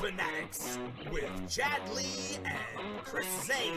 Fanatics with Chad Lee and Chris Zane.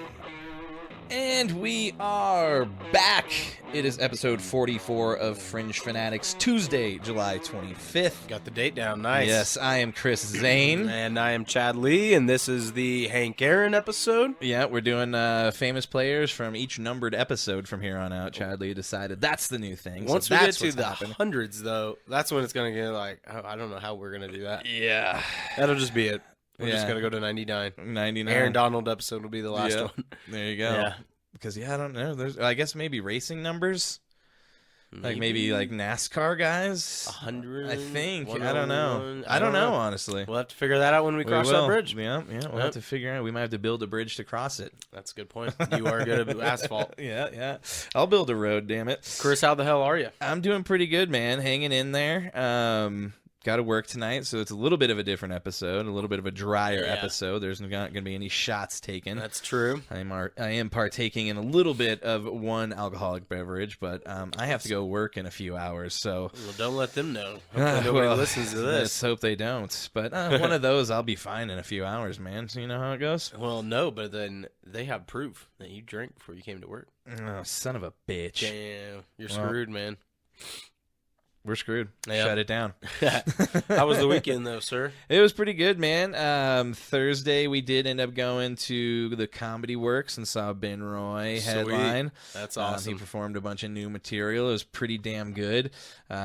And we are back. It is episode 44 of Fringe Fanatics, Tuesday, July 25th. Got the date down, nice. Yes, I am Chris Zane. And I am Chad Lee, and this is the Hank Aaron episode. Yeah, we're doing famous players from each numbered episode from here on out. Chad Lee decided that's the new thing. Once so we get that's to the happening. hundreds, though, that's when it's going to get like, I don't know how we're going to do that. Yeah. That'll just be it. We're just Yeah. going to go to 99. 99. Aaron Donald episode will be the last Yeah. one. There you go. Yeah. Because, I don't know. I guess maybe racing numbers. Like maybe like NASCAR guys. 100. I think. I 101. don't know. I don't know, honestly. We'll have to figure that out when we cross that bridge. Yeah, we'll have to figure out. We might have to build a bridge to cross it. That's a good point. You are good at asphalt. Yeah. I'll build a road, damn it. Chris, how the hell are you? I'm doing pretty good, man. Hanging in there. Got to work tonight, so it's a little bit of a different episode, a little bit of a drier episode. There's not going to be any shots taken. That's true. I am partaking in a little bit of one alcoholic beverage, but I have to go work in a few hours, so... Well, don't let them know. Hopefully nobody listens to this. Let's hope they don't. But one of those, I'll be fine in a few hours, man. So you know how it goes? Well, no, but then they have proof that you drank before you came to work. Oh, son of a bitch. Damn, you're screwed, man. We're screwed. Yep. Shut it down. How was the weekend, though, sir? It was pretty good, man. Thursday, we did end up going to the Comedy Works and saw Ben Roy headline. That's awesome. He performed a bunch of new material. It was pretty damn good.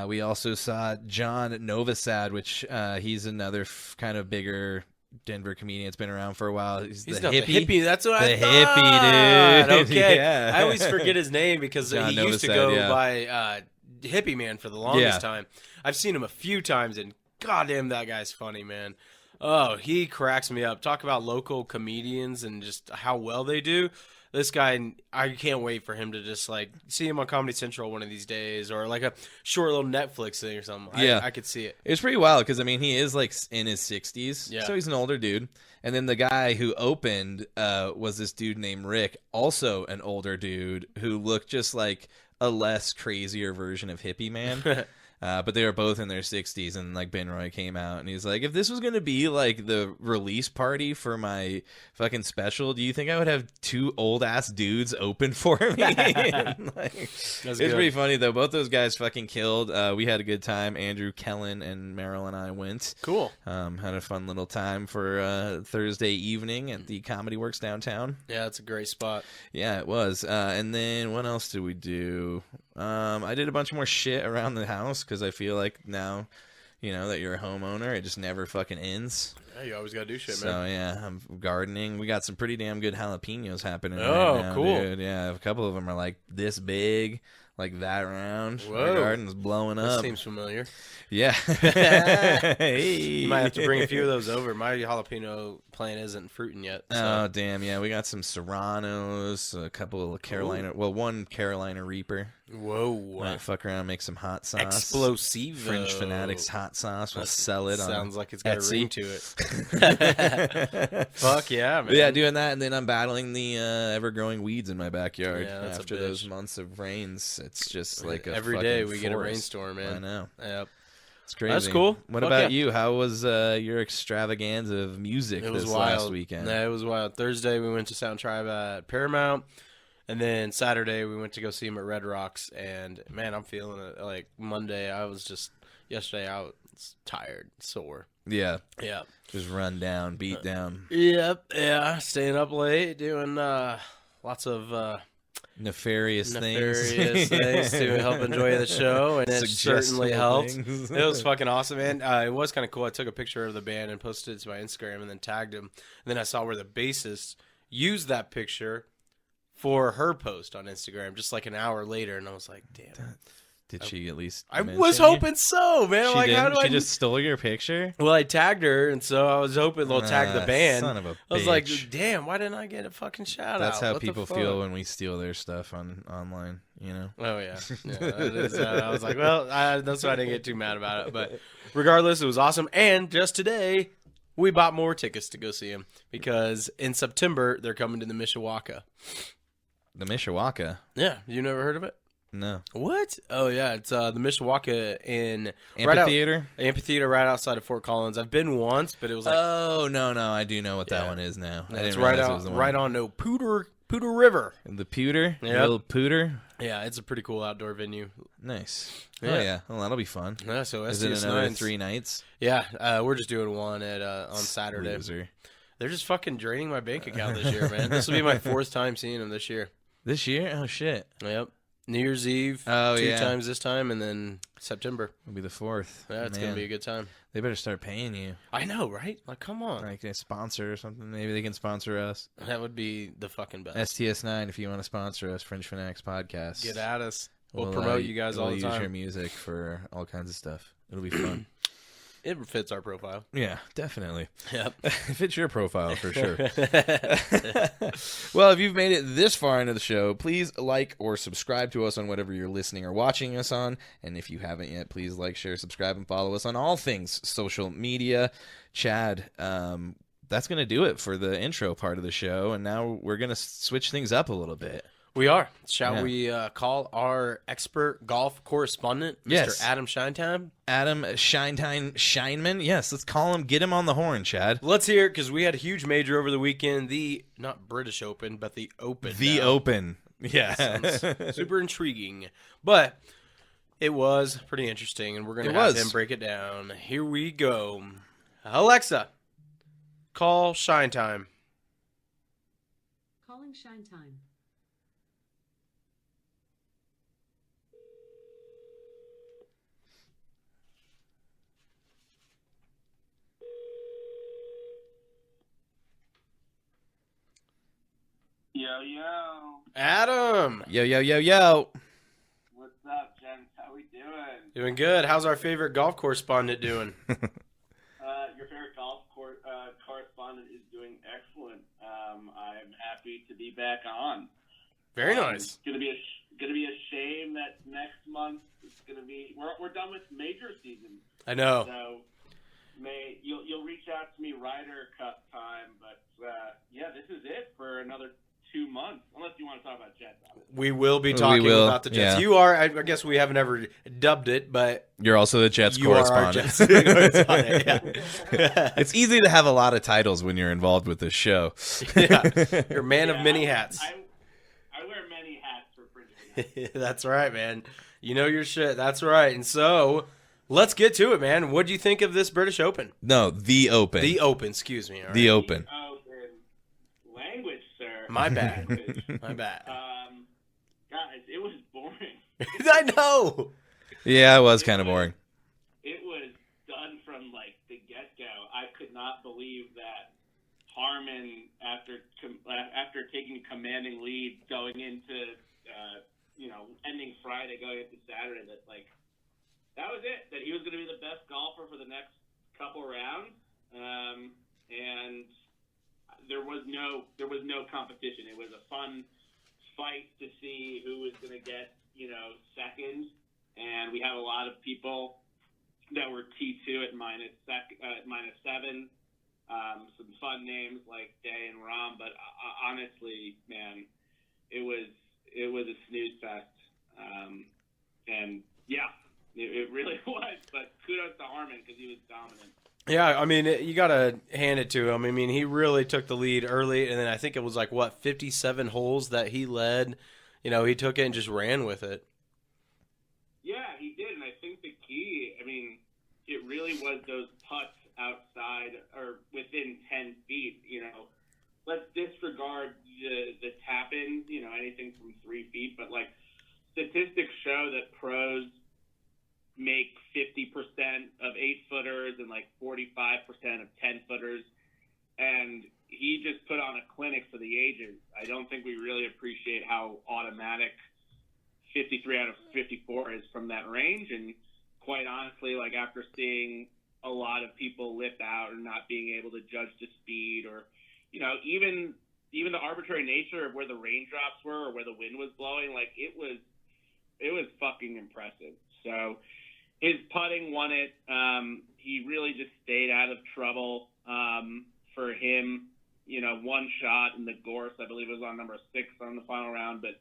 We also saw John Novosad, which he's another kind of bigger Denver comedian. It's been around for a while. He's the not hippie. the hippie. That's what I The thought. hippie, dude. Okay. Yeah. I always forget his name because John he used to Novosad, go yeah. by Hippie Man for the longest time. I've seen him a few times, and goddamn, that guy's funny, man. Oh, he cracks me up. Talk about local comedians and just how well they do. This guy, I can't wait for him to just like see him on Comedy Central one of these days, or like a short little Netflix thing or something. Yeah. I could see it. It was pretty wild because, I mean, he is like in his 60s, Yeah. so he's an older dude. And then the guy who opened was this dude named Rick, also an older dude who looked just like a less crazier version of Hippie Man. But they were both in their 60s, and like Ben Roy came out and he's like, if this was going to be like the release party for my fucking special, do you think I would have two old ass dudes open for me? It's pretty funny though. Both those guys fucking killed. We had a good time. Andrew Kellen and Meryl and I went. Cool. Had a fun little time for Thursday evening at the Comedy Works downtown. Yeah, that's a great spot. Yeah, it was. And then what else did we do? I did a bunch more shit around the house because I feel like now, you know, that you're a homeowner, it just never fucking ends. Yeah, you always gotta do shit, So man. yeah, I'm gardening. We got some pretty damn good jalapenos happening Oh, right now, cool. dude. Yeah, a couple of them are like this big, like that round. Whoa. My garden's blowing This up. seems familiar. Yeah. Hey. You might have to bring a few of those over. My jalapeno plant isn't fruiting yet. So. Oh, damn. Yeah, we got some Serranos, a couple of Carolina, one Carolina Reaper. Whoa. Might fuck around and make some hot sauce. Explosivo. Fringe Fanatics hot sauce. We'll sell it on Sounds like it's got Etsy. a ring to it. Fuck yeah, man. But yeah, doing that, and then I'm battling the ever-growing weeds in my backyard. Yeah, that's a After bitch. those months of rains, it's just like a every day fucking we get a forest. rainstorm, man. I know. Yep. It's crazy. That's cool. What Fuck about yeah. you? How was your extravaganza of music It was this wild. last weekend? Yeah, it was wild. Thursday we went to Sound Tribe at Paramount, and then Saturday we went to go see him at Red Rocks. And man, I'm feeling it. Like Monday, yesterday I was tired, sore. Yeah. Yeah. Just run down, beat down. Yep. Yeah. Staying up late, doing lots of Nefarious things things. to help enjoy the show, and it Suggestible certainly helped. things. It was fucking awesome, man. It was kind of cool. I took a picture of the band and posted it to my Instagram, and then tagged him. And then I saw where the bassist used that picture for her post on Instagram, just like an hour later, and I was like, damn. Did she at least? I mention was you? hoping so, man. She Like, how didn't? do I? She just stole your picture. Well, I tagged her, and so I was hoping they'll tag the band. Son of a bitch. I was like, damn, why didn't I get a fucking shout That's out? how What the people fuck? feel when we steal their stuff online. You know. Oh yeah, that is, I was like, well, that's why I didn't get too mad about it. But regardless, it was awesome. And just today, we bought more tickets to go see him because in September they're coming to the Mishawaka. The Mishawaka. Yeah, you never heard of it? No. What? Oh yeah, it's the Mishawaka in Amphitheater? Amphitheater right outside of Fort Collins. I've been once, but it was like Oh, no, I do know what that one is now. I it's didn't right realize out it was the one. right on no Pooter River. The Pewter? Yep. Little Pooter? Yeah, it's a pretty cool outdoor venue. Nice. Yeah. Oh, yeah. Well, that'll be fun. Yeah, so Is it another 9's 3 nights? Yeah, we're just doing one at on Saturday. Loser. They're just fucking draining my bank account this year, man. This will be my 4th time seeing them this year. This year? Oh, shit. Yep. New Year's Eve, 2 times this time, and then September. It'll be the 4th. Yeah, it's going to be a good time. They better start paying you. I know, right? Like, come on. Like a sponsor or something. Maybe they can sponsor us. That would be the fucking best. STS9, if you want to sponsor us, Fringe Fanatics Podcast. Get at us. We'll promote you guys all the time. We'll use your music for all kinds of stuff. It'll be fun. It fits our profile. Yeah, definitely. Yep. It fits your profile for sure. Well, if you've made it this far into the show, please like or subscribe to us on whatever you're listening or watching us on. And if you haven't yet, please like, share, subscribe, and follow us on all things social media. Chad, that's going to do it for the intro part of the show. And now we're going to switch things up a little bit. We are. Shall we call our expert golf correspondent, Mr. Yes. Adam SHINETIME? Adam SHINEMAN. Yes, let's call him. Get him on the horn, Chad. Let's hear it, because we had a huge major over the weekend. The, not British Open, but the Open. The Open. Yeah. Sounds super intriguing. But it was pretty interesting, and we're going to have him break it down. Here we go. Alexa, call SHINETIME. Calling SHINETIME. Yo. Adam. Yo. What's up, gents? How we doing? Doing good. How's our favorite golf correspondent doing? Your favorite golf correspondent is doing excellent. I'm happy to be back on. Very nice. It's gonna be a shame that next month it's gonna be we're done with major season. I know. So you'll reach out to me Ryder Cup time, but yeah, this is it for another 2 months, unless you want to talk about Jets. We will be talking about the Jets. Yeah. You are, I guess we haven't ever dubbed it, but You're also the Jets you are our correspondent. Jets correspondent. Yeah. It's easy to have a lot of titles when you're involved with this show. Yeah. You're a man of many hats. I wear many hats for Fringe. That's right, man. You know your shit. That's right. And so, let's get to it, man. What do you think of this British Open? No, the Open. The Open, excuse me. All right. The Open. Language, sir. My bad. My bad. Guys, it was boring. I know. Yeah, it was kind of boring. It was done from like the get-go. I could not believe that Harman, after taking a commanding lead going into ending Friday, going into Saturday, that was it. That he was going to be the best golfer for the next couple rounds, and there was no competition. It was a fun fight to see who was going to get second, and we had a lot of people that were T2 at minus 7. Some fun names like Day and Rom, but honestly, man, it was a snooze fest, and yeah, it really was. But kudos to Harman because he was dominant. Yeah, I mean, you got to hand it to him. I mean, he really took the lead early, and then I think it was 57 holes that he led. He took it and just ran with it. Yeah, he did, and I think the key, it really was those putts outside or within 10 feet. Let's disregard the tap-ins, anything from 3 feet, but statistics show that pros make 50% of 8-footers and 45% of 10-footers, and he just put on a clinic for the ages. I don't think we really appreciate how automatic 53 out of 54 is from that range, and quite honestly, after seeing a lot of people lip out or not being able to judge the speed, or even the arbitrary nature of where the raindrops were or where the wind was blowing, it was fucking impressive. So his putting won it. He really just stayed out of trouble. For him, one shot in the gorse, I believe it was on number 6 on the final round, but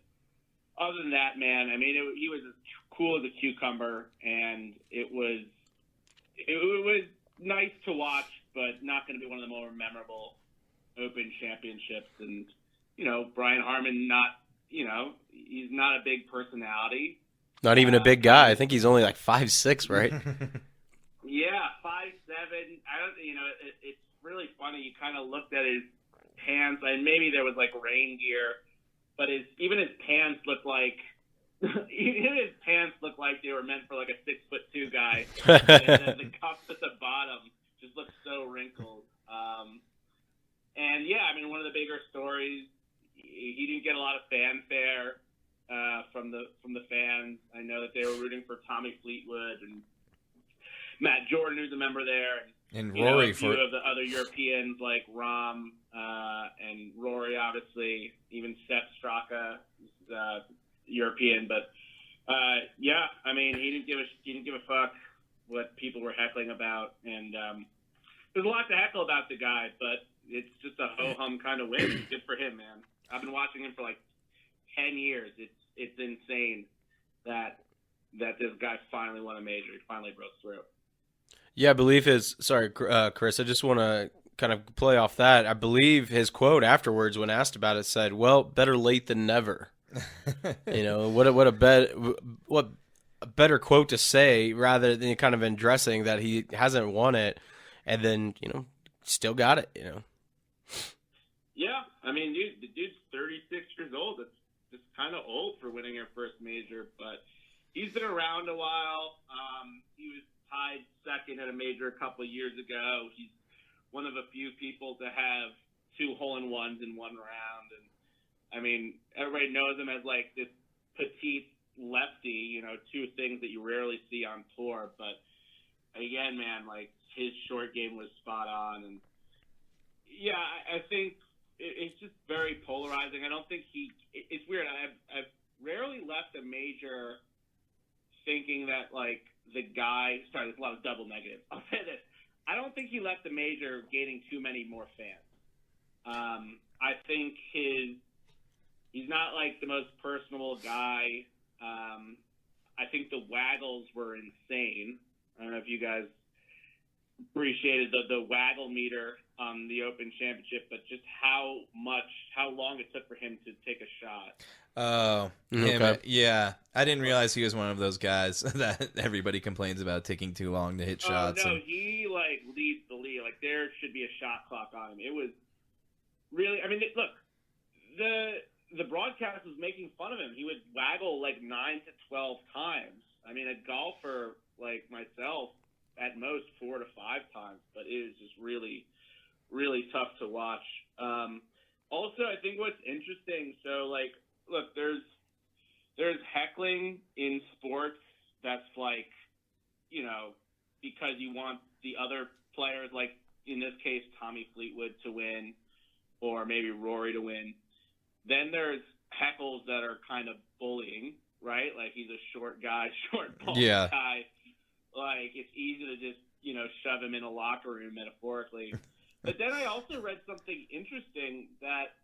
other than that, man, I mean, he was as cool as a cucumber, and it was nice to watch, but not going to be one of the more memorable Open championships. And, Brian Harmon, he's not a big personality. Not even a big guy. I think he's only like 5'6", right? Yeah, 5'7". It's really funny. You kind of looked at his pants, and maybe there was like rain gear, but even his pants looked like they were meant for like a 6'2" guy. And then the cuffs at the bottom just looked so wrinkled. And yeah, I mean, one of the bigger stories, he didn't get a lot of fanfare from the fans. I know that they were rooting for Tommy Fleetwood and Matt Jordan, who's a member there, and Rory, a few of the other Europeans like Rahm and Rory, obviously, even Sepp Straka, European. But yeah, I mean, he didn't give a fuck what people were heckling about, and there's a lot to heckle about the guy, but it's just a ho-hum kind of win. Good for him, man. I've been watching him for like 10 years. It's insane that this guy finally won a major. He finally broke through. Yeah, I believe Chris, I just want to kind of play off that. I believe his quote afterwards when asked about it said, "Well, better late than never." What a better quote to say rather than kind of addressing that he hasn't won it and then, still got it, Yeah, I mean, the dude's 36 years old. It's just kind of old for winning your first major, but he's been around a while. He was tied second at a major a couple of years ago. He's one of a few people to have 2 hole-in-ones in one round. And, I mean, everybody knows him as, like, this petite lefty, 2 things that you rarely see on tour. But, again, man, like, his short game was spot on. And, yeah, I think it's just very polarizing. I don't think it's weird. I've rarely left a major thinking that, like, the guy – sorry, there's a lot of double negatives. I'll say this. I don't think he left the major gaining too many more fans. I think he's not, like, the most personable guy. I think the waggles were insane. I don't know if you guys appreciated the waggle meter on the Open Championship, but just how long it took for him to take a shot. Oh, okay. Yeah. I didn't realize he was one of those guys that everybody complains about taking too long to hit shots. No, he, like, leads the league. Like, there should be a shot clock on him. It was really – I mean, look, the broadcast was making fun of him. He would waggle, like, 9 to 12 times. I mean, a golfer like myself, at most 4 to 5 times, but it was just really, really tough to watch. Also, I think what's interesting, so, like, look, there's heckling in sports that's like, because you want the other players, like in this case, Tommy Fleetwood to win or maybe Rory to win. Then there's heckles that are kind of bullying, right? Like he's a short guy, short bald guy. Like it's easy to just, shove him in a locker room metaphorically. But then I also read something interesting that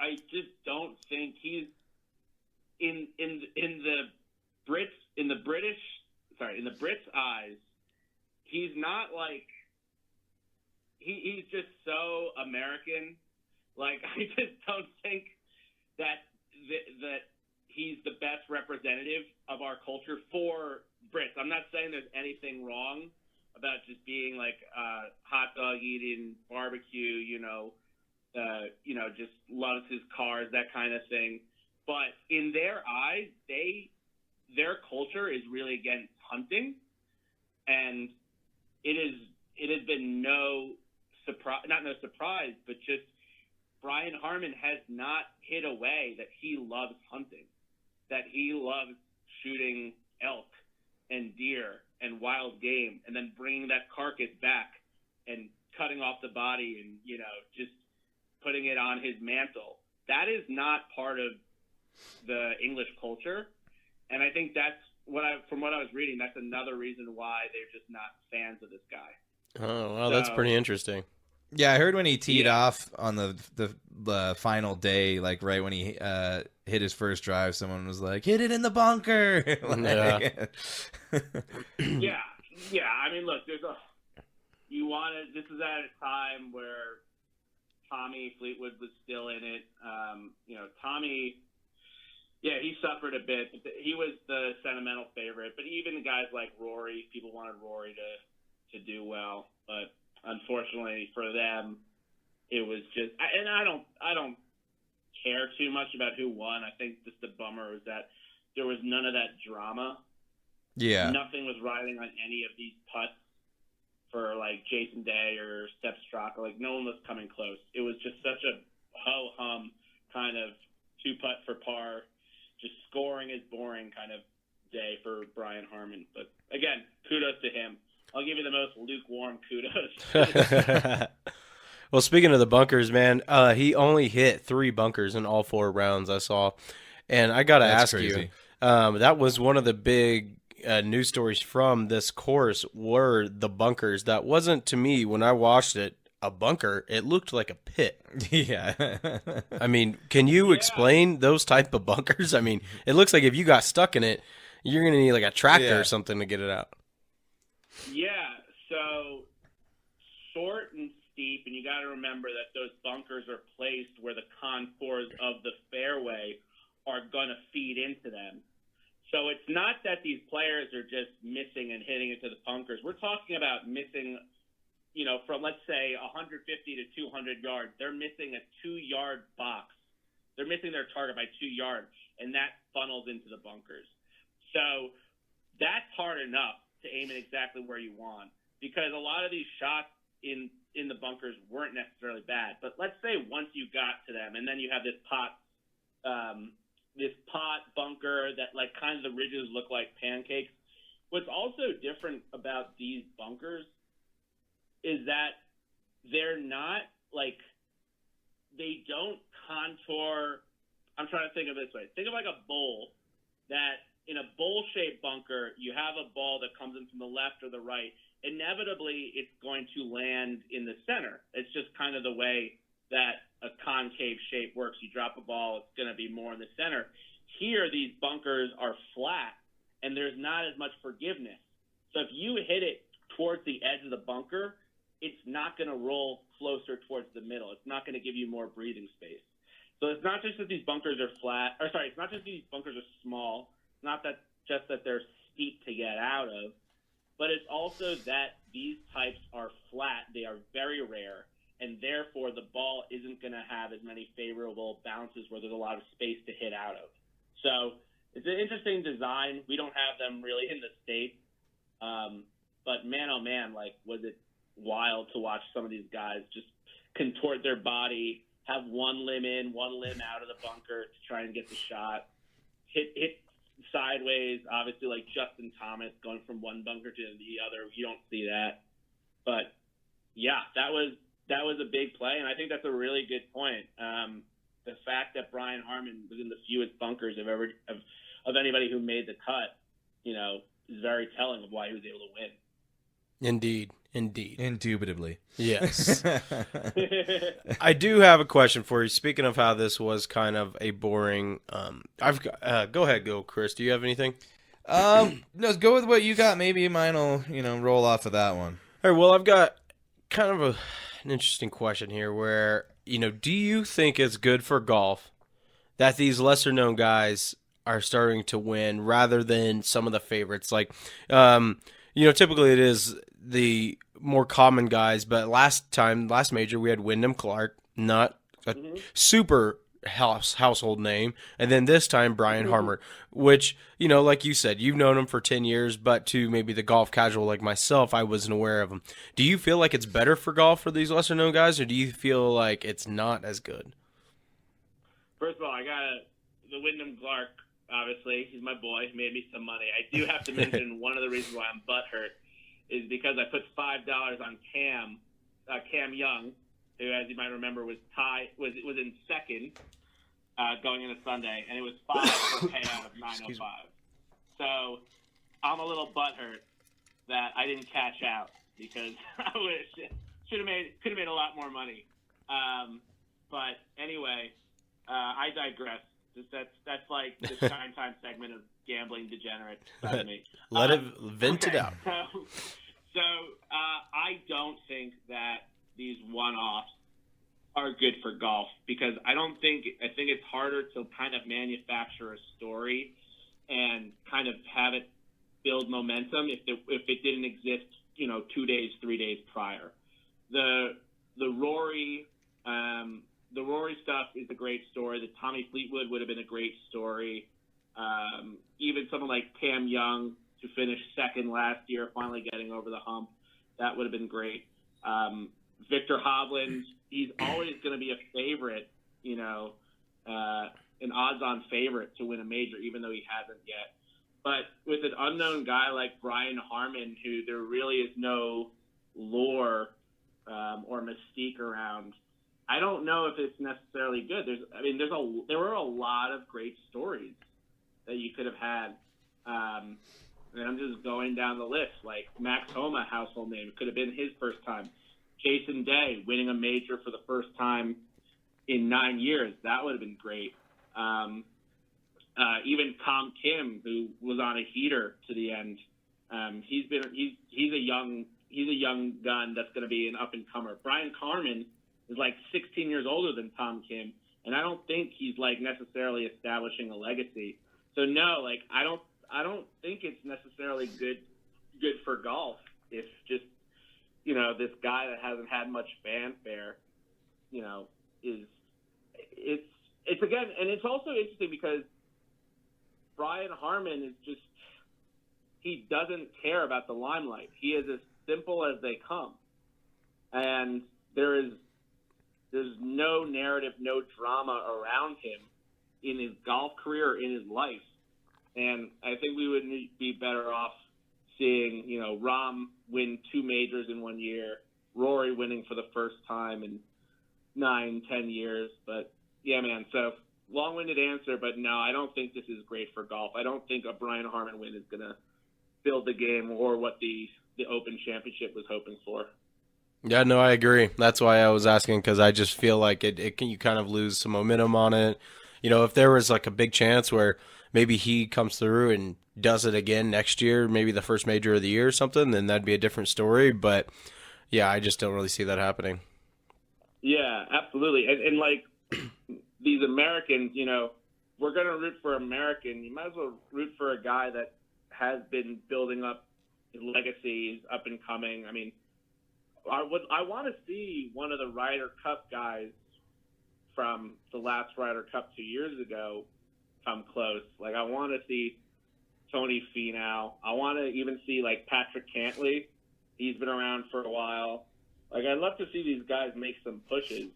I just don't think he's in the Brits' eyes. He's not like he's just so American. Like I just don't think that he's the best representative of our culture for Brits. I'm not saying there's anything wrong about just being like hot dog eating, barbecue, just loves his cars, that kind of thing. But in their eyes, their culture is really against hunting, and it has been no surprise, but just Brian Harmon has not hid away that he loves hunting, that he loves shooting elk and deer and wild game, and then bringing that carcass back and cutting off the body and just putting it on his mantle. That is not part of the English culture, and I think that's from what I was reading, that's another reason why they're just not fans of this guy. Oh, well, that's pretty interesting. Yeah, I heard when he teed off on the final day, like right when he hit his first drive, someone was like, "Hit it in the bunker." Yeah. Yeah. I mean, look, this is at a time where Tommy Fleetwood was still in it. Tommy, he suffered a bit. He was the sentimental favorite, but even guys like Rory, people wanted Rory to do well, but unfortunately for them, it was just. And I don't care too much about who won. I think just the bummer was that there was none of that drama. Yeah. Nothing was riding on any of these putts for like Jason Day or Steph Straka. Like no one was coming close. It was just such a ho-hum kind of 2-putt for par. Just scoring is boring kind of day for Brian Harman. But again, kudos to him. I'll give you the most lukewarm kudos. Well, speaking of the bunkers, man, he only hit 3 bunkers in all 4 rounds I saw. And I got to ask you, that was one of the big news stories from this course were the bunkers. That wasn't, to me, when I watched it, a bunker. It looked like a pit. Yeah. I mean, can you explain those type of bunkers? I mean, it looks like if you got stuck in it, you're going to need like a tractor or something to get it out. Yeah, so short and steep, and you got to remember that those bunkers are placed where the contours of the fairway are going to feed into them. So it's not that these players are just missing and hitting into the bunkers. We're talking about missing, from let's say 150 to 200 yards. They're missing a 2-yard box. They're missing their target by 2 yards, and that funnels into the bunkers. So that's hard enough to aim it exactly where you want, because a lot of these shots in the bunkers weren't necessarily bad. But let's say once you got to them, and then you have this pot bunker that like kind of the ridges look like pancakes. What's also different about these bunkers is that they're not like, they don't contour. I'm trying to think of it this way. Think of like a bowl, that in a bowl-shaped bunker, you have a ball that comes in from the left or the right. Inevitably, it's going to land in the center. It's just kind of the way that a concave shape works. You drop a ball, it's going to be more in the center. Here, these bunkers are flat, and there's not as much forgiveness. So if you hit it towards the edge of the bunker, it's not going to roll closer towards the middle. It's not going to give you more breathing space. So it's not just that these bunkers are it's not just that these bunkers are small. It's not that just that they're steep to get out of, but it's also that these types are flat. They are very rare, and therefore the ball isn't going to have as many favorable bounces where there's a lot of space to hit out of. So it's an interesting design. We don't have them really in the States. But man, oh man, like, was it wild to watch some of these guys just contort their body, have one limb in, one limb out of the bunker to try and get the shot, hit sideways, obviously like Justin Thomas going from one bunker to the other. You don't see that. But yeah, that was a big play, and I think that's a really good point. The fact that Brian Harman was in the fewest bunkers of anybody who made the cut, is very telling of why he was able to win. Indeed. Indubitably. Yes. I do have a question for you. Speaking of how this was kind of a boring, go ahead, Chris. Do you have anything? No, go with what you got. Maybe mine will, roll off of that one. All right. Well, I've got kind of an interesting question here where, do you think it's good for golf that these lesser known guys are starting to win rather than some of the favorites? Like, typically it is the more common guys, but last major we had Wyndham Clark, not a super household name, and then this time Brian Harmer, which, like you said, you've known him for 10 years, but to maybe the golf casual like myself, I wasn't aware of him. Do you feel like it's better for golf for these lesser known guys, or do you feel like it's not as good? First of all, the Wyndham Clark, obviously, he's my boy. He made me some money. I do have to mention one of the reasons why I'm butthurt is because I put $5 on Cam Young, who, as you might remember, was in second going into Sunday, and it was 5 for a payout of $905. So I'm a little butthurt that I didn't cash out because could have made a lot more money. But anyway, I digress. That's like the Shine Time segment of gambling degenerates. Let it vent it out. So I don't think that these one-offs are good for golf because I think it's harder to kind of manufacture a story and kind of have it build momentum if it didn't exist, 2 days, 3 days prior. The Rory stuff is a great story. The Tommy Fleetwood would have been a great story. Even someone like Cam Young to finish second last year, finally getting over the hump, that would have been great. Victor Hovland, he's always going to be a favorite, an odds-on favorite to win a major, even though he hasn't yet. But with an unknown guy like Brian Harman, who there really is no lore or mystique around, I don't know if it's necessarily good. There were a lot of great stories that you could have had. And I'm just going down the list. Like Max Homa, household name. It could have been his first time. Jason Day winning a major for the first time in 9 years. That would have been great. Even Tom Kim, who was on a heater to the end. He's a young gun that's going to be an up and comer. Brian Carmen is like 16 years older than Tom Kim, and I don't think he's like necessarily establishing a legacy. So no, like I don't think it's necessarily good for golf if just this guy that hasn't had much fanfare, it's again, and it's also interesting because Brian Harman is just, he doesn't care about the limelight. He is as simple as they come, and there's no narrative, no drama around him in his golf career, in his life. And I think we would be better off seeing, Rahm win 2 majors in 1 year, Rory winning for the first time in 9-10 years. But yeah, man. So long-winded answer, but no, I don't think this is great for golf. I don't think a Brian Harman win is going to build the game or what the Open Championship was hoping for. Yeah, no, I agree. That's why I was asking, because I just feel like you kind of lose some momentum on it. If there was like a big chance where maybe he comes through and does it again next year, maybe the first major of the year or something, then that'd be a different story. But yeah, I just don't really see that happening. Yeah, absolutely. And like these Americans, we're going to root for American. You might as well root for a guy that has been building up his legacy, is up and coming. I mean, I want to see one of the Ryder Cup guys from the last Ryder Cup 2 years ago come close. Like, I want to see Tony Finau. I want to even see, like, Patrick Cantlay. He's been around for a while. Like, I'd love to see these guys make some pushes.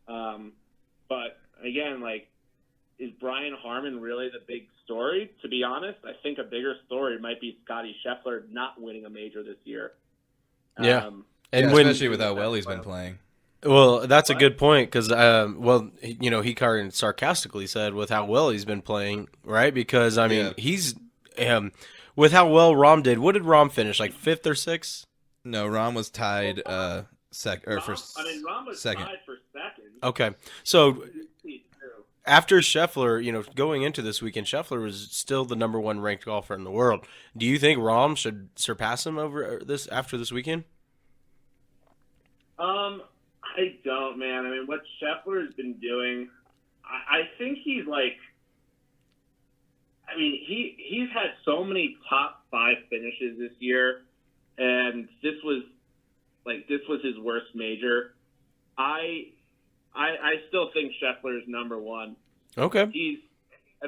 But, again, like, is Brian Harman really the big story? To be honest, I think a bigger story might be Scottie Scheffler not winning a major this year. Yeah. Especially with how well he's been playing. Well, that's a good point because, he kind of sarcastically said with how well he's been playing, right? Because, he's with how well Rahm did. What did Rahm finish, like 5th or 6th? No, Rahm was tied Rahm second. was tied for second. Okay. So after Scheffler, going into this weekend, Scheffler was still the number 1 ranked golfer in the world. Do you think Rahm should surpass him after this weekend? I don't, man. I mean, what Scheffler has been doing, I think he's like, he's had so many top 5 finishes this year, and this was his worst major. I still think Scheffler is number 1. Okay. I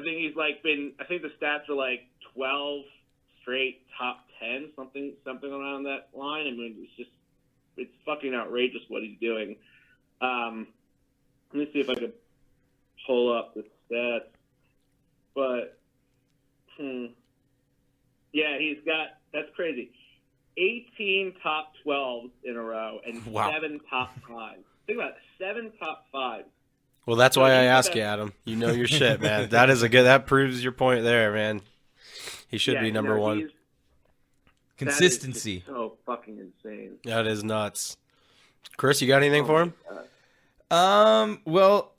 think the stats are like 12 straight top 10, something around that line. I mean, it's fucking outrageous what he's doing. Let me see if I could pull up the stats. But, yeah, that's crazy. 18 top 12s in a row and 7 top 5s. Think about it, 7 top 5s. Well, that's why I ask you, Adam. You know your shit, man. That proves your point there, man. He should be number 1. Consistency. That is so fucking insane. That is nuts. Chris, you got anything for him? Well,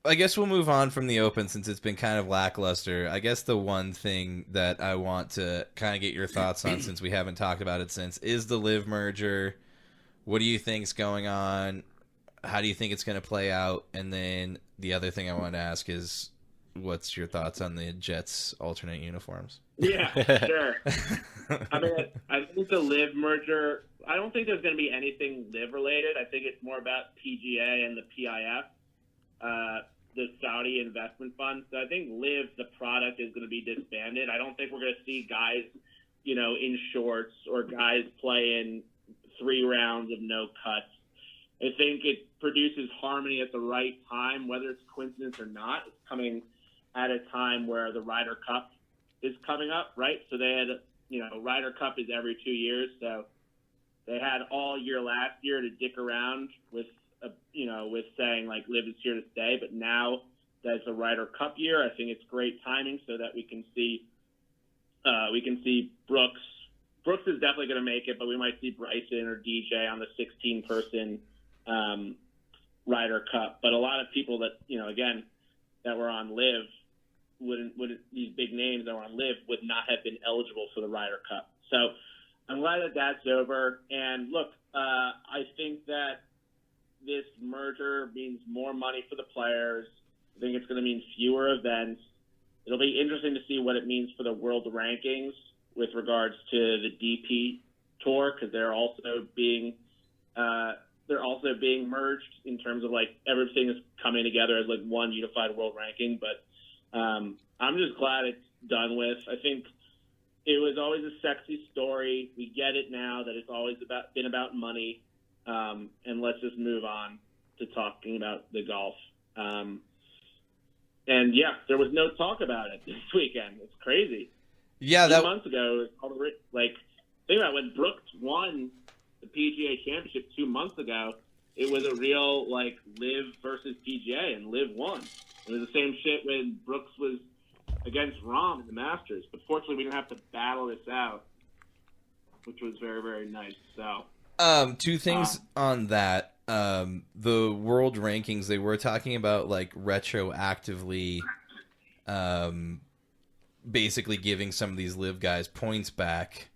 I guess we'll move on from the Open since it's been kind of lackluster. I guess the one thing that I want to kind of get your thoughts on, since we haven't talked about it since, is the LIV merger. What do you think's going on? How do you think it's going to play out? And then the other thing I wanted to ask is, what's your thoughts on the Jets' alternate uniforms? Yeah, sure. I mean, I think the LIV merger, I don't think there's going to be anything LIV related. I think it's more about PGA and the PIF, the Saudi investment fund. So I think LIV, the product, is going to be disbanded. I don't think we're going to see guys, in shorts or guys playing 3 rounds of no cuts. I think it produces harmony at the right time, whether it's coincidence or not. It's coming at a time where the Ryder Cup is coming up, right? So they had, Ryder Cup is every 2 years. So they had all year last year to dick around with, with saying like LIV is here to stay. But now that it's a Ryder Cup year, I think it's great timing so that we can see Brooks. Brooks is definitely going to make it, but we might see Bryson or DJ on the 16-person Ryder Cup. But a lot of people that, again, that were on LIV, these big names that were on LIV would not have been eligible for the Ryder Cup. So I'm glad that that's over. And look, I think that this merger means more money for the players. I think it's going to mean fewer events. It'll be interesting to see what it means for the world rankings with regards to the DP tour, because they're also being merged in terms of like everything is coming together as like one unified world ranking. But I'm just glad it's done with. I think it was always a sexy story. We get it now that it's always been about money, and let's just move on to talking about the golf. And yeah, there was no talk about it this weekend. It's crazy. Yeah, 2 months ago, think about when Brooks won the PGA Championship 2 months ago. It was a real like LIV versus PGA, and LIV won. It was the same shit when Brooks was against Rahm in the Masters. But fortunately, we didn't have to battle this out, which was very, very nice. So, 2 things on that. The world rankings, they were talking about like retroactively, basically giving some of these LIV guys points back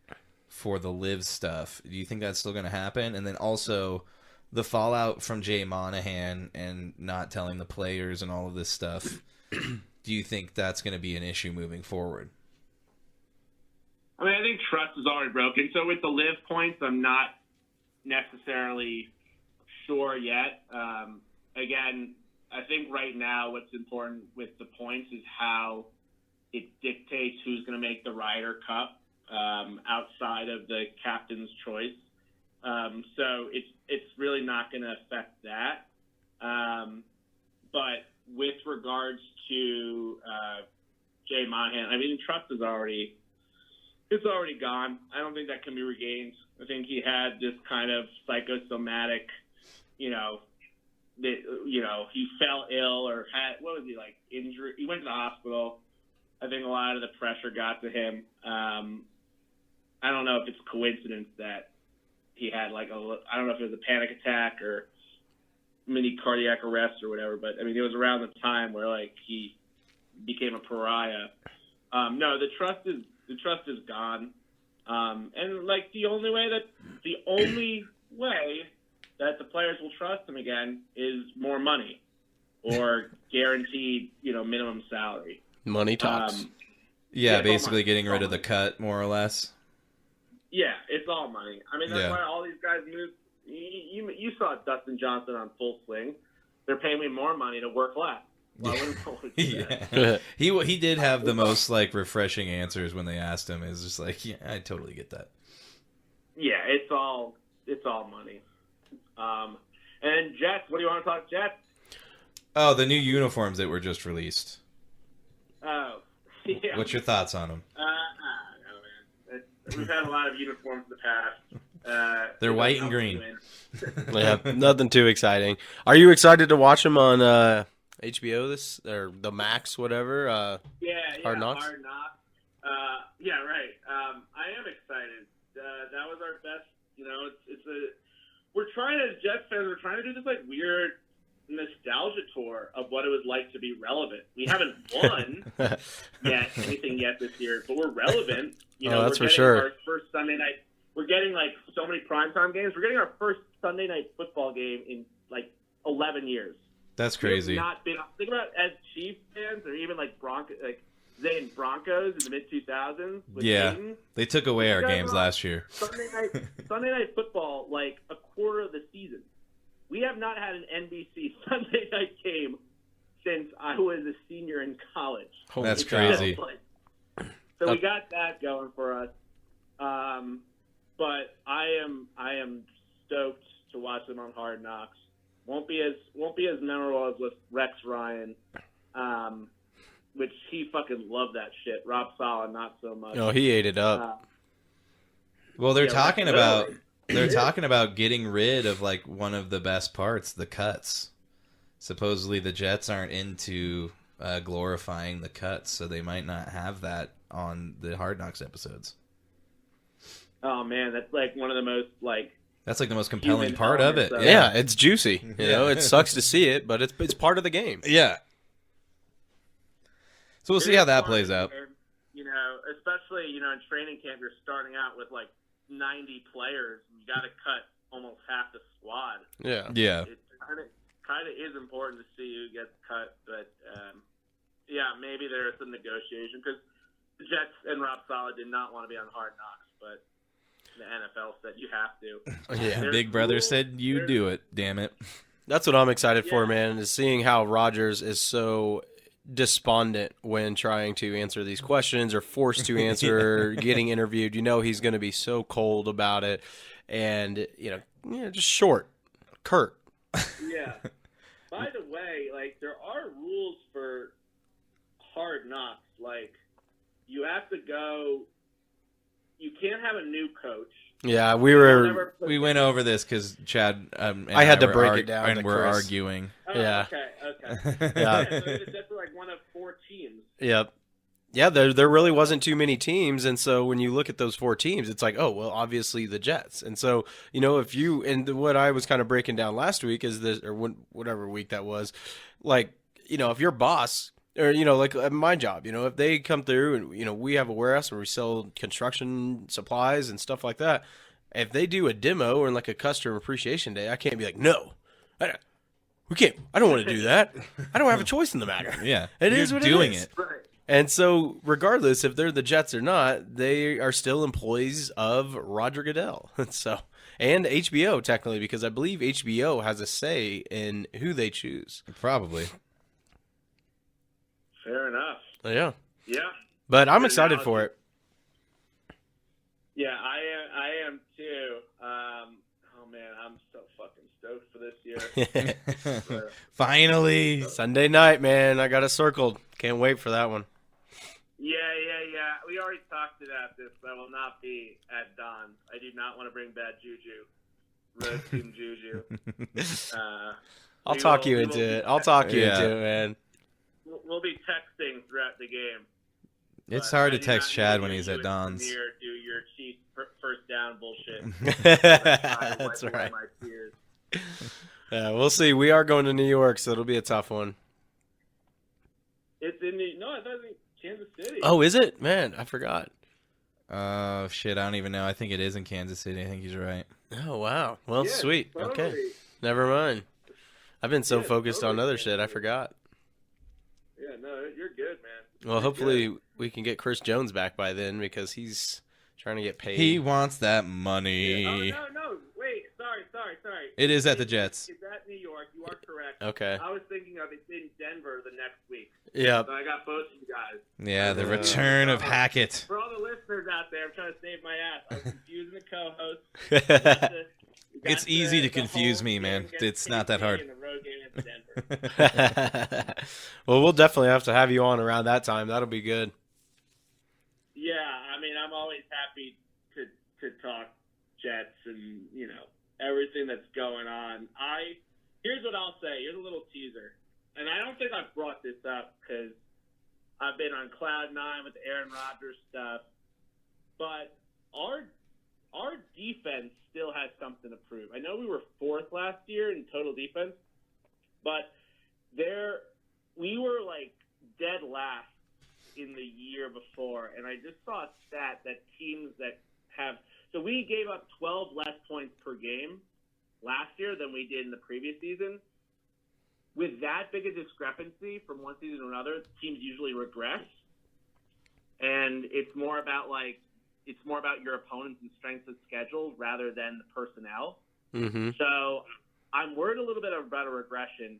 for the LIV stuff. Do you think that's still going to happen? And then also the fallout from Jay Monahan and not telling the players and all of this stuff. Do you think that's going to be an issue moving forward? I mean, I think trust is already broken. So with the LIV points, I'm not necessarily sure yet. Again, I think right now what's important with the points is how it dictates who's going to make the Ryder Cup outside of the captain's choice. So it's really not going to affect that. But with regards to Jay Monahan, I mean, trust is already gone. I don't think that can be regained. I think he had this kind of psychosomatic, he fell ill or had, injury. He went to the hospital. I think a lot of the pressure got to him. I don't know if it's coincidence that he had I don't know if it was a panic attack or mini cardiac arrest or whatever, but I mean, it was around the time where he became a pariah. No, the trust is gone. And the only way that the players will trust him again is more money or guaranteed, minimum salary. Money talks. Yeah, basically getting rid of the cut, more or less. Yeah, it's all money. I mean, that's why all these guys moved. You saw Dustin Johnson on Full Swing. They're paying me more money to work less. Well, I wouldn't totally do that. He did have the most refreshing answers when they asked him. It's just yeah, I totally get that. Yeah, it's all money. And Jets, what do you want to talk Jets? Oh, the new uniforms that were just released. Oh, yeah. What's your thoughts on them? I don't know, man. We've had a lot of uniforms in the past. They're white and green. Yeah, nothing too exciting. Are you excited to watch them on HBO or the Max, whatever? Hard Knocks? Hard Knocks. Yeah, right. I am excited. That was our best. Jets fans, we're trying to do this like weird nostalgia tour of what it was like to be relevant. We haven't won anything yet this year, but we're relevant. You know, that's we're for getting sure. our first Sunday night. We're getting like so many primetime games. We're getting our first Sunday night football game in like 11 years. That's crazy. We have not been. Think about as Chiefs fans, or even like Zane Broncos in the mid 2000s. Yeah, they took away our games last year. Sunday night football, like a quarter of the season. We have not had an NBC Sunday night game since I was a senior in college. That's crazy. So we got that going for us. But I am stoked to watch them on Hard Knocks. Won't be as memorable as with Rex Ryan, which he fucking loved that shit. Rob Saleh, not so much. No, he ate it up. Well, they're talking about getting rid of like one of the best parts, the cuts. Supposedly the Jets aren't into glorifying the cuts, so they might not have that on the Hard Knocks episodes. Oh man, that's like one of the most like. That's like the most compelling part of it. Yeah, it's juicy. You know, it sucks to see it, but it's part of the game. Yeah. So we'll see how that plays out. You know, especially in training camp, you're starting out with like 90 players. You got to cut almost half the squad. Yeah. Yeah. It kind of is important to see who gets cut, but yeah, maybe there is some negotiation because the Jets and Rob Saleh did not want to be on Hard Knocks, but the NFL said you have to. Yeah, Big Brother said you do it. Damn it. That's what I'm excited for, man. Is seeing how Rodgers is so despondent when trying to answer these questions or forced to answer, getting interviewed. You know he's going to be so cold about it, and just short, curt. Yeah. By the way, like there are rules for Hard Knocks. Like you have to go. You can't have a new coach. Yeah, we went over this because Chad. And I had to break it down, and we're arguing. Oh, yeah. Okay. Yeah. So that's like one of 4 teams. Yep. Yeah, there really wasn't too many teams, and so when you look at those 4 teams, it's like, oh, well, obviously the Jets. And so, if you, and what I was kind of breaking down last week is this, or whatever week that was, like, if your boss, or, like at my job, if they come through and, we have a warehouse where we sell construction supplies and stuff like that, if they do a demo or like a customer appreciation day, I can't be like, no, we can't, I don't want to do that. I don't have a choice in the matter. Yeah. It is what doing it is. it. Right. And so, regardless if they're the Jets or not, they are still employees of Roger Goodell. So, and HBO technically, because I believe HBO has a say in who they choose. Probably. Fair enough. Yeah. Yeah. But I'm excited for it. Yeah, I am too. Oh man, I'm so fucking stoked for this year. Finally. Sunday night, man. I got it circled. Can't wait for that one. Yeah. We already talked about this, but I will not be at Don's. I do not want to bring bad juju. Road team juju. I'll talk you into it, man. We'll be texting throughout the game. It's hard to text Chad when he's at Don's. Do your Chiefs first down bullshit. That's right. Yeah, we'll see. We are going to New York, so it'll be a tough one. It's in I thought it was in Kansas City. Oh, is it? Man, I forgot. Oh, shit. I don't even know. I think it is in Kansas City. I think he's right. Oh, wow. Well, Yeah, sweet. totally. Okay. Never mind. I've been so focused on totally other shit, I forgot. Yeah, no, you're good, man. Well, hopefully we can get Chris Jones back by then because he's trying to get paid. He wants that money. Yeah. Oh, no. Wait. Sorry. It is at the Jets. It's at New York. You are correct. Okay. I was thinking of it's in Denver the next week. Yeah. So I got both of you guys. Yeah, the return of Hackett. For all the listeners out there, I'm trying to save my ass. I was confusing the co-host. It's easy to confuse me, man. It's not that hard. In the road game against Denver. Well, we'll definitely have to have you on around that time. That'll be good. Yeah, I mean, I'm always happy to talk Jets and, everything that's going on. Here's what I'll say. Here's a little teaser. And I don't think I've brought this up because I've been on cloud 9 with the Aaron Rodgers stuff. But our our defense still has something to prove. I know we were 4th last year in total defense, but we were like dead last in the year before, and I just saw a stat that teams that have – so we gave up 12 less points per game last year than we did in the previous season. With that big a discrepancy from one season to another, teams usually regress, and it's more about your opponents and strengths of schedule rather than the personnel. Mm-hmm. So I'm worried a little bit about a regression,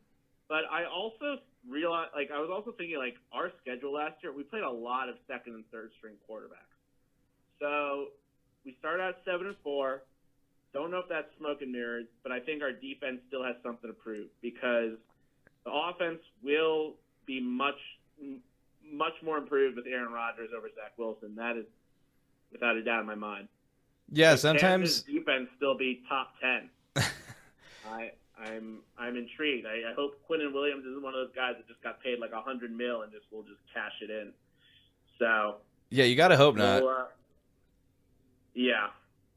but I also realized, like, I was also thinking, like, our schedule last year, we played a lot of second and third string quarterbacks. So we started out 7-4. Don't know if that's smoke and mirrors, but I think our defense still has something to prove because the offense will be much more improved with Aaron Rodgers over Zach Wilson. That is without a doubt in my mind. Yeah, But sometimes Kansas defense still be top 10. I'm intrigued. I hope Quinnen Williams isn't one of those guys that just got paid like $100 million and will just cash it in. So yeah, you got to hope not. Yeah.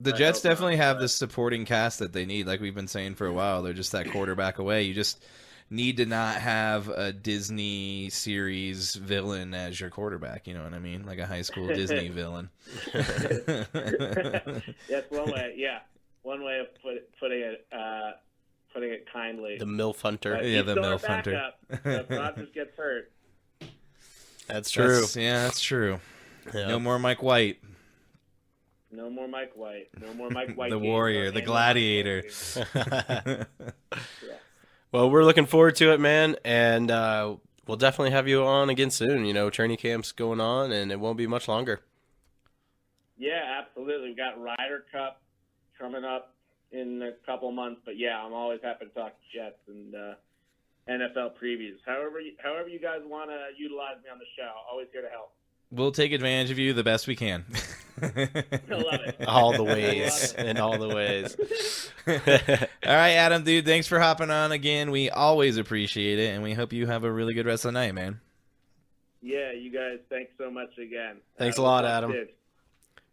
The I Jets hope not, definitely have but- the supporting cast that they need, like we've been saying for a while. They're just that quarterback away. You just need to not have a Disney series villain as your quarterback. You know what I mean? Like a high school Disney villain. That's one way. Yeah, one way of putting it kindly. The MILF Hunter. But Yeah, he's the still our MILF Hunter. backup, so if Rodgers gets hurt. That's true. That's true. Yeah. No more Mike White. No more Mike White. No more Mike White. The games warrior, or the any gladiator. Yeah. Well, we're looking forward to it, man, and we'll definitely have you on again soon. You know, training camp's going on, and it won't be much longer. Yeah, absolutely. We've got Ryder Cup coming up in a couple of months, but yeah, I'm always happy to talk Jets and NFL previews. However you guys want to utilize me on the show, always here to help. We'll take advantage of you the best we can. I love it. All the I love ways, it. in all the ways. All right, Adam, dude, thanks for hopping on again. We always appreciate it, and we hope you have a really good rest of the night, man. Yeah, you guys, thanks so much again. Thanks a We'll lot, talk Adam. soon.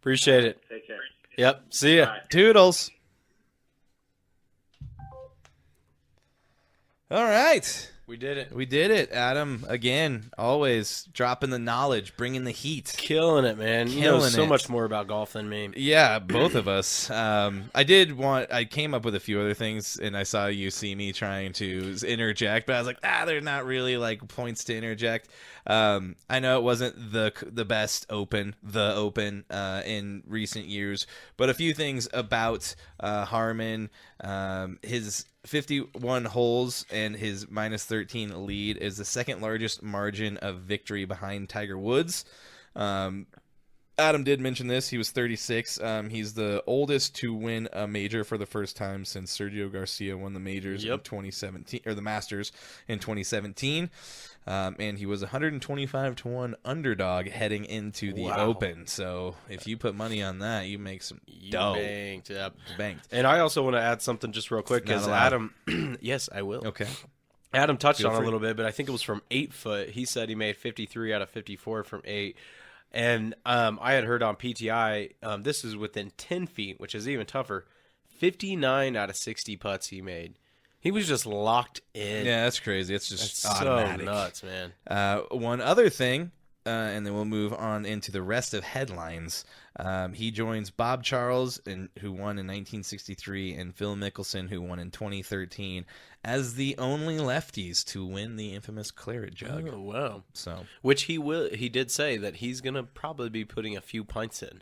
Appreciate it. Take care. Yep. See ya. Bye. Toodles. All right. We did it. We did it, Adam. Again, always dropping the knowledge, bringing the heat. Killing it, man. You know Killing so it. much more about golf than me. Yeah, both of us. I came up with a few other things, and I saw you see me trying to interject, but I was like, they're not really like points to interject. I know it wasn't the best open in recent years, but a few things about Harman, his 51 holes and his -13 lead is the second largest margin of victory behind Tiger Woods. Adam did mention this. He was 36. He's the oldest to win a major for the first time since Sergio Garcia won the majors in 2017, or the Masters in 2017. And he was 125-1 underdog heading into the Open. So if you put money on that, you make some dough. Banked, yep. Banked. And I also want to add something just real quick because Not allowed. Adam, yes, I will. Okay. Adam touched Feel on it a free. little bit, but I think it was from 8 foot. He said he made 53 out of 54 from 8. And I had heard on PTI, this is within 10 feet, which is even tougher. 59 out of 60 putts he made. He was just locked in. Yeah, that's crazy. It's just That's automatic. so nuts, man. One other thing, and then we'll move on into the rest of headlines. He joins Bob Charles, who won in 1963, and Phil Mickelson, who won in 2013, as the only lefties to win the infamous Claret Jug. Oh, wow. So, Which he did say that he's going to probably be putting a few pints in.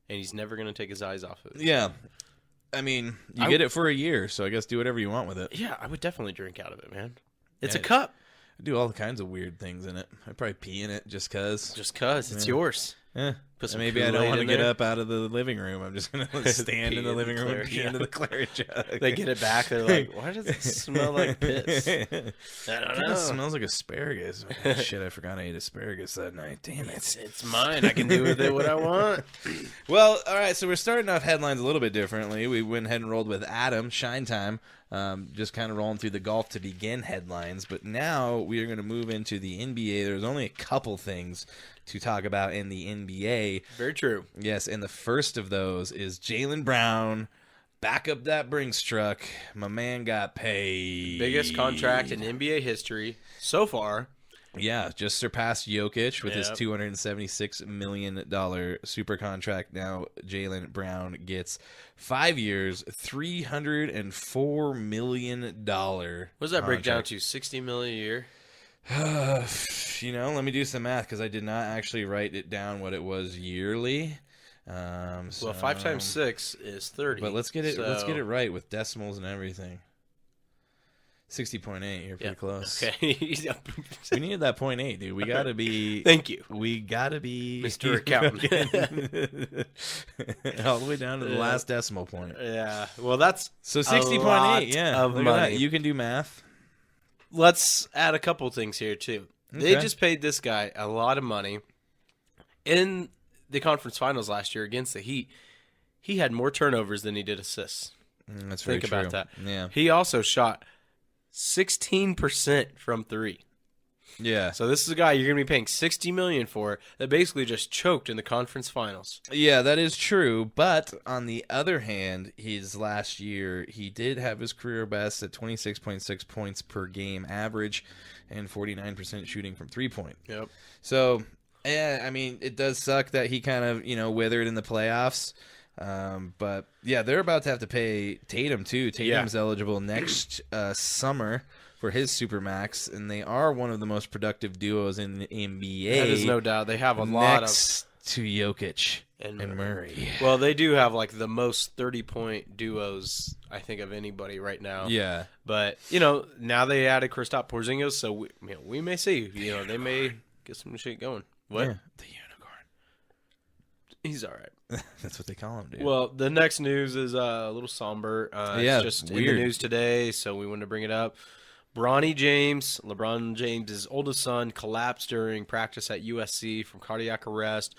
And he's never going to take his eyes off of it. yeah. I mean, you get it for a year, so I guess do whatever you want with it. Yeah, I would definitely drink out of it, man. It's Yeah. a cup. I do all kinds of weird things in it. I'd probably pee in it just because. Just cuz. It's yours. Put some Maybe I don't Kool-Aid want to in get there. up out of the living room. I'm just going to stand in the Pee living in the room and Claret pee into jug. the Claret jug. They get it back. They're like, why does it smell like piss? I don't It know. smells like asparagus. Oh, shit, I forgot I ate asparagus that night. Damn it. It's mine. I can do with it what I want. Well, all right, so we're starting off headlines a little bit differently. We went ahead and rolled with Adam, Shine Time, just kind of rolling through the golf to begin headlines. But now we are going to move into the NBA. There's only a couple things to talk about in the NBA. pay. Very true. Yes, and the first of those is Jaylen Brown. Back up that Brinks truck. My man got paid. Biggest contract in NBA history so far. Yeah, just surpassed Jokic with his $276 million super contract. Now Jaylen Brown gets 5 years, $304 million. What does that break down to? $60 million a year? Let me do some math because I did not actually write it down what it was yearly. Well, 5 times 6 is 30. But let's get it. Let's get it right with decimals and everything. 60.8. You're pretty close. Okay. We needed that 0.8, dude. We gotta be. Thank you. We gotta be Mr. Accountant. All the way down to the last decimal point. Yeah. Well, that's so 60.8. Yeah. Of Look money. at that. You can do math. Let's add a couple things here too. They just paid this guy a lot of money in the conference finals last year against the Heat. He had more turnovers than he did assists. That's very true. Think about that. Yeah. He also shot 16% from 3. Yeah. So this is a guy you're going to be paying $60 million for that basically just choked in the conference finals. Yeah, that is true. But on the other hand, his last year, he did have his career best at 26.6 points per game average and 49% shooting from 3-point. Yep. So, I mean, it does suck that he kind of, withered in the playoffs. But yeah, they're about to have to pay Tatum too. Tatum's eligible next summer for his supermax, and they are one of the most productive duos in the NBA. That is no doubt. They have a lot next to Jokic and Murray. Well, they do have like the most 30-point duos I think of anybody right now. Yeah, but now they added Kristaps Porzingis, so we may see. They may get some shit going. What? Yeah, the unicorn. He's all right. That's what they call him, dude. Well, the next news is a little somber. It's just weird. in the news today, so we wanted to bring it up. LeBron James' oldest son, collapsed during practice at USC from cardiac arrest.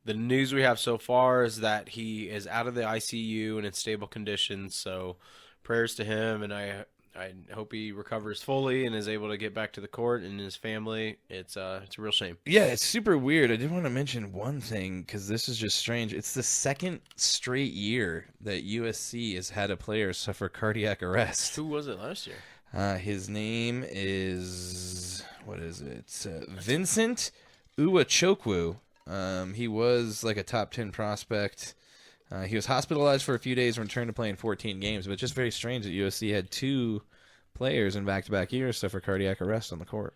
The news we have so far is that he is out of the ICU and in stable condition, so prayers to him, and I hope he recovers fully and is able to get back to the court and his family. It's a real shame. Yeah, it's super weird. I did want to mention one thing because this is just strange. It's the second straight year that USC has had a player suffer cardiac arrest. Who was it last year? His name is Vincent Uwachukwu. He was like a top 10 prospect. He was hospitalized for a few days and returned to playing 14 games, but it's just very strange that USC had 2 players in back-to-back years suffer cardiac arrest on the court.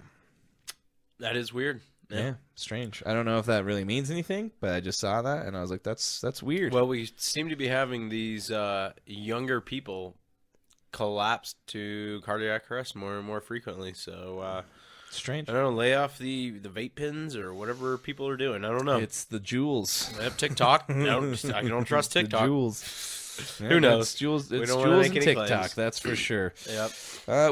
That is weird. Yeah, strange. I don't know if that really means anything, but I just saw that and I was like, that's weird. Well, we seem to be having these younger people collapse to cardiac arrest more and more frequently. So strange. I don't know, lay off the vape pens or whatever people are doing. I don't know. It's the Juuls. TikTok. No, I don't trust TikTok. The Juuls. Yeah, who knows? It's Juuls and make TikTok. claims. That's for sure. Yep.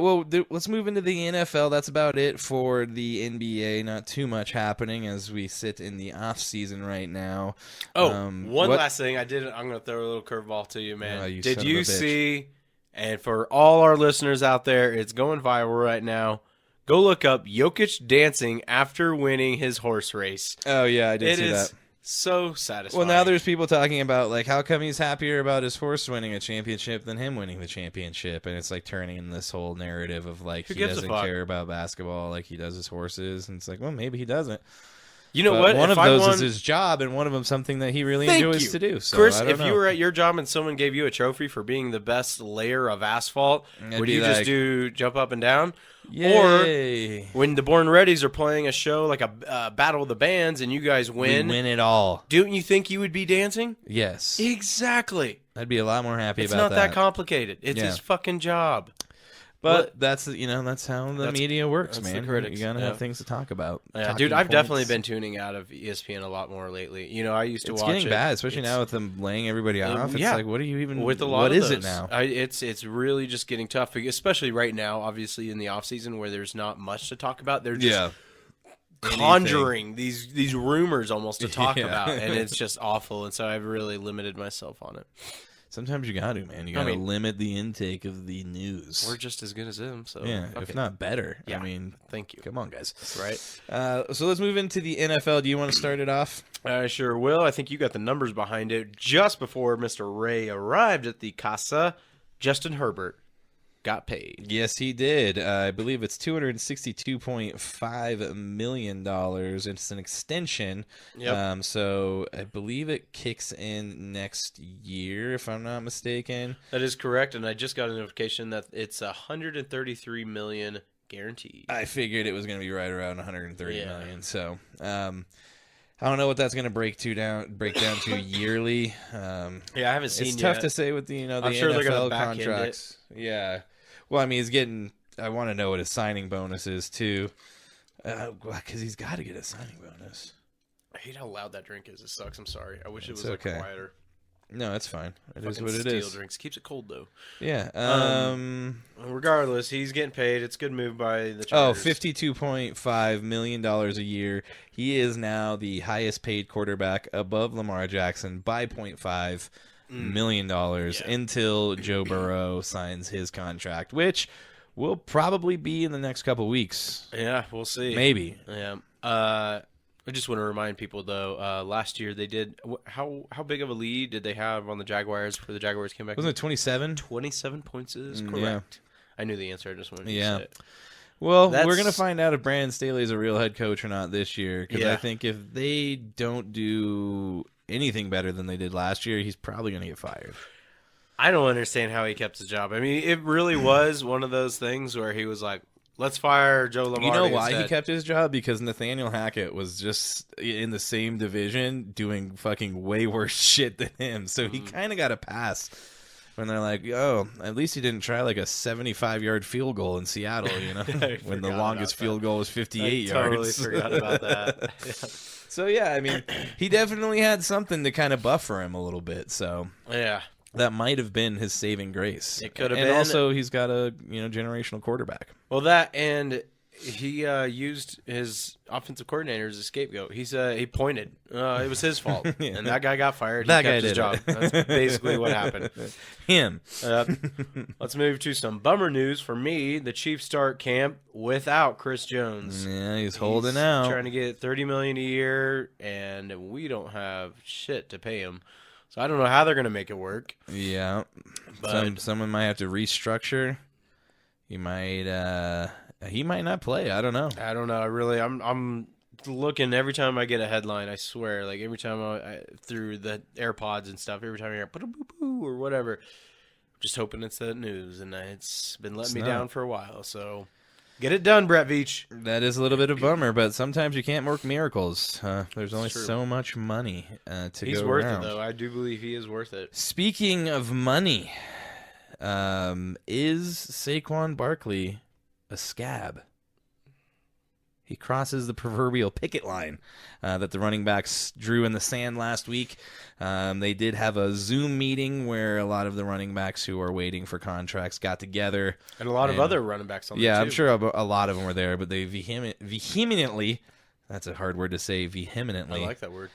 Well, let's move into the NFL. That's about it for the NBA. Not too much happening as we sit in the off season right now. Oh, one last thing. I'm going to throw a little curveball to you, man. Did you see? And for all our listeners out there, it's going viral right now. Go look up Jokic dancing after winning his horse race. Oh, yeah, I did see that. It is so satisfying. Well, now there's people talking about, like, how come he's happier about his horse winning a championship than him winning the championship? And it's, like, turning in this whole narrative of, like, he doesn't care about basketball like he does his horses. And it's like, well, maybe he doesn't. You know what? One of those is his job, and one of them something that he really enjoys to do. So, Chris, if you were at your job and someone gave you a trophy for being the best layer of asphalt, would you just jump up and down? Yay. Or when the Born Readies are playing a show like a battle of the bands and you guys win, we win it all. Don't you think you would be dancing? Yes. Exactly. I'd be a lot more happy about that. It's not that complicated. It's his fucking job. But that's how the media works, man. You gotta have things to talk about. Yeah, dude, I've definitely been tuning out of ESPN a lot more lately. I used to watch it. It's getting bad, especially now with them laying everybody off. It's like, what do you even? With a lot what of is those. It now? It's really just getting tough, especially right now. Obviously, in the off season where there's not much to talk about, they're just conjuring these rumors almost to talk about, and it's just awful. And so I've really limited myself on it. Sometimes you got to, man. You got to limit the intake of the news. We're just as good as him, so yeah, if not better. Yeah. I mean, thank you. Come on, guys. That's right. So let's move into the NFL. Do you want to start it off? I sure will. I think you got the numbers behind it. Just before Mr. Ray arrived at the Casa, Justin Herbert got paid. Yes, he did. I believe it's $262.5 million. It's an extension. Yep. So I believe it kicks in next year, if I'm not mistaken. That is correct, and I just got a notification that it's $133 million guaranteed. I figured it was going to be right around $130 million. So I don't know what that's going to break down to yearly. I haven't seen. It's yet. tough to say with the I'm sure NFL they're gonna back end contracts. Yeah. Well, I mean, he's getting. I want to know what his signing bonus is too, because he's got to get a signing bonus. I hate how loud that drink is. It sucks. I'm sorry. I wish it It's was okay. quieter. No, it's fine. It is Fucking what it steel is. drinks keeps it cold though. Yeah. Regardless, he's getting paid. It's a good move by the Oh, Chargers. $52.5 million a year. He is now the highest paid quarterback above Lamar Jackson by $0.5 million until Joe Burrow signs his contract, which will probably be in the next couple weeks. Yeah, we'll see. Maybe. Yeah. I just want to remind people though. Last year they did. How big of a lead did they have on the Jaguars before the Jaguars came back? Wasn't it 27? 27 points is correct. Yeah. I knew the answer. I just wanted to Yeah. say it. Well, That's- we're going to find out if Brandon Staley is a real head coach or not this year, because Yeah. I think if they don't do anything better than they did last year, he's probably going to get fired. I don't understand how he kept his job. I mean, it really was one of those things where he was like, "Let's fire Joe Lombardi." You know why he instead. kept his job? Because Nathaniel Hackett was just in the same division doing fucking way worse shit than him. So he kind of got a pass when they're like, oh, at least he didn't try like a 75-yard field goal in Seattle, you know, when the forgot longest about field goal was 58 yards. Totally forgot about that. So, yeah, I mean, he definitely had something to kind of buffer him a little bit. So Yeah. that might have been his saving grace. It could have and been. also, he's got a generational quarterback. Well, that and he used his offensive coordinator as a scapegoat. He pointed. It was his fault, Yeah. and that guy got fired. That he guy kept his did job. it. That's basically what happened. Him. Let's move to some bummer news for me. The Chiefs start camp without Chris Jones. Yeah, he's holding out. Trying to get $30 million a year, and we don't have shit to pay him. So I don't know how they're going to make it work. Yeah, But- someone might have to restructure. He might not play. I don't know. I don't know. I'm looking every time I get a headline. I swear, like every time I through the AirPods and stuff. Every time I hear "boo boo" or whatever, I'm just hoping it's the news. And it's been letting me not. down for a while. So get it done, Brett Veach. That is a little bit of a bummer, but sometimes you can't work miracles. There's only true. so much money to He's go worth around. it, though. I do believe he is worth it. Speaking of money, is Saquon Barkley a scab? He crosses the proverbial picket line that the running backs drew in the sand last week. They did have a Zoom meeting where a lot of the running backs who are waiting for contracts got together. And a lot of other running backs on there, Yeah, too. I'm sure a lot of them were there, but they vehemently, that's a hard word to say, vehemently. I like that word.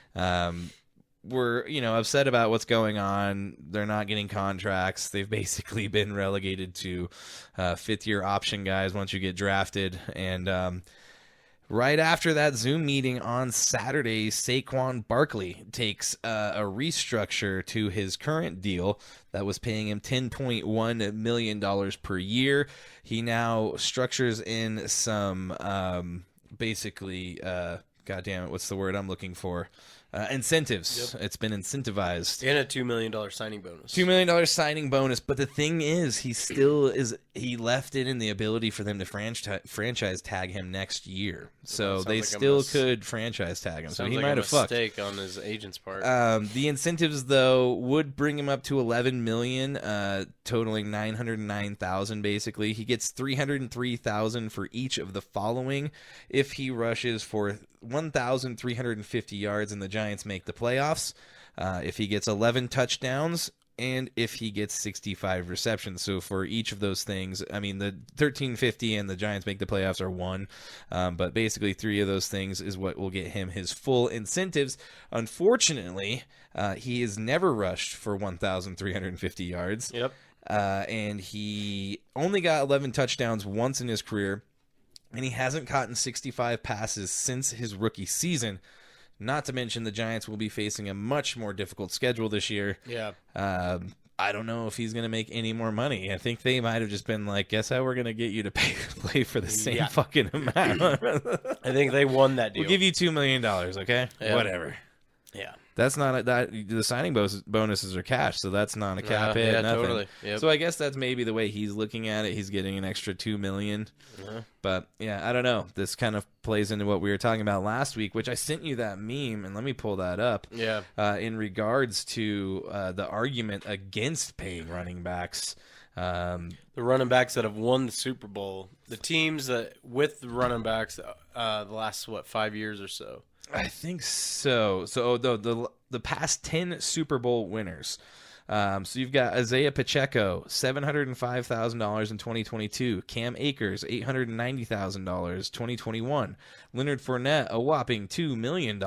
Were upset about what's going on. They're not getting contracts. They've basically been relegated to fifth-year option guys once you get drafted. And right after that Zoom meeting on Saturday, Saquon Barkley takes a restructure to his current deal that was paying him $10.1 million per year. He now structures in some basically, goddamn it, what's the word I'm looking for? Incentives. Yep. It's been incentivized. And a $2 million signing bonus. $2 million signing bonus, but the thing is, he left it in the ability for them to franchise tag him next year. So sounds they like a still mis- could franchise tag him. So Sounds he like might a have fucked. mistake on his agent's part. The incentives, though, would bring him up to $11 million, totaling $909,000. Basically, he gets $303,000 for each of the following if he rushes for 1,350 yards and the Giants make the playoffs. If he gets 11 touchdowns and if he gets 65 receptions. So for each of those things, I mean, the 1350 and the Giants make the playoffs are one, but basically 3 of those things is what will get him his full incentives. Unfortunately, he has never rushed for 1,350 yards. Yep. And he only got 11 touchdowns once in his career, and he hasn't caught 65 passes since his rookie season. Not to mention the Giants will be facing a much more difficult schedule this year. Yeah. I don't know if he's going to make any more money. I think they might have just been like, guess how we're going to get you to play for the same fucking amount. I think they won that deal. We'll give you $2 million, okay? Yeah. Whatever. Yeah. That's not the signing bonuses are cash, so that's not a cap hit. Yeah, nothing. totally. Yep. So I guess that's maybe the way he's looking at it. He's getting an extra $2 million. But yeah, I don't know. This kind of plays into what we were talking about last week, which I sent you that meme, and let me pull that up. Yeah. In regards to the argument against paying running backs. The running backs that have won the Super Bowl, the teams that with the running backs the last 5 years or so. I think so. So the past 10 Super Bowl winners. So you've got Isaiah Pacheco, $705,000 in 2022. Cam Akers, $890,000, 2021. Leonard Fournette, a whopping $2 million.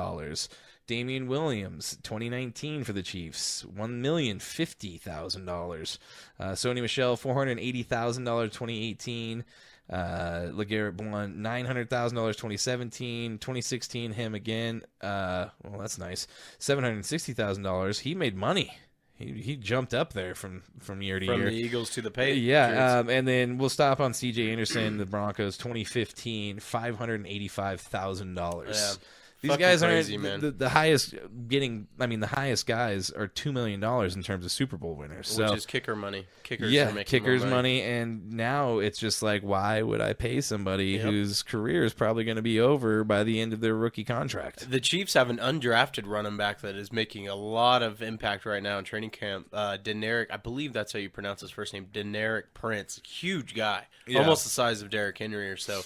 Damian Williams, 2019 for the Chiefs, $1,050,000. Sony Michel, $480,000, 2018. LeGarrette Blount, $900,000, 2017, 2016, him again. Well, that's nice. $760,000. He made money. He jumped up there from year to year. From the Eagles to the Patriots. Yeah, and then we'll stop on C.J. Anderson, the Broncos, 2015, $585,000. Yeah. These Fucking guys crazy, aren't man. the highest getting. I mean, the highest guys are $2 million in terms of Super Bowl winners. So, Which is kicker money. Kickers yeah, are making kickers more money, and now it's just like, why would I pay somebody whose career is probably going to be over by the end of their rookie contract? The Chiefs have an undrafted running back that is making a lot of impact right now in training camp. Deneric, I believe that's how you pronounce his first name, Deneric Prince. Huge guy. Yeah. Almost the size of Derrick Henry or so.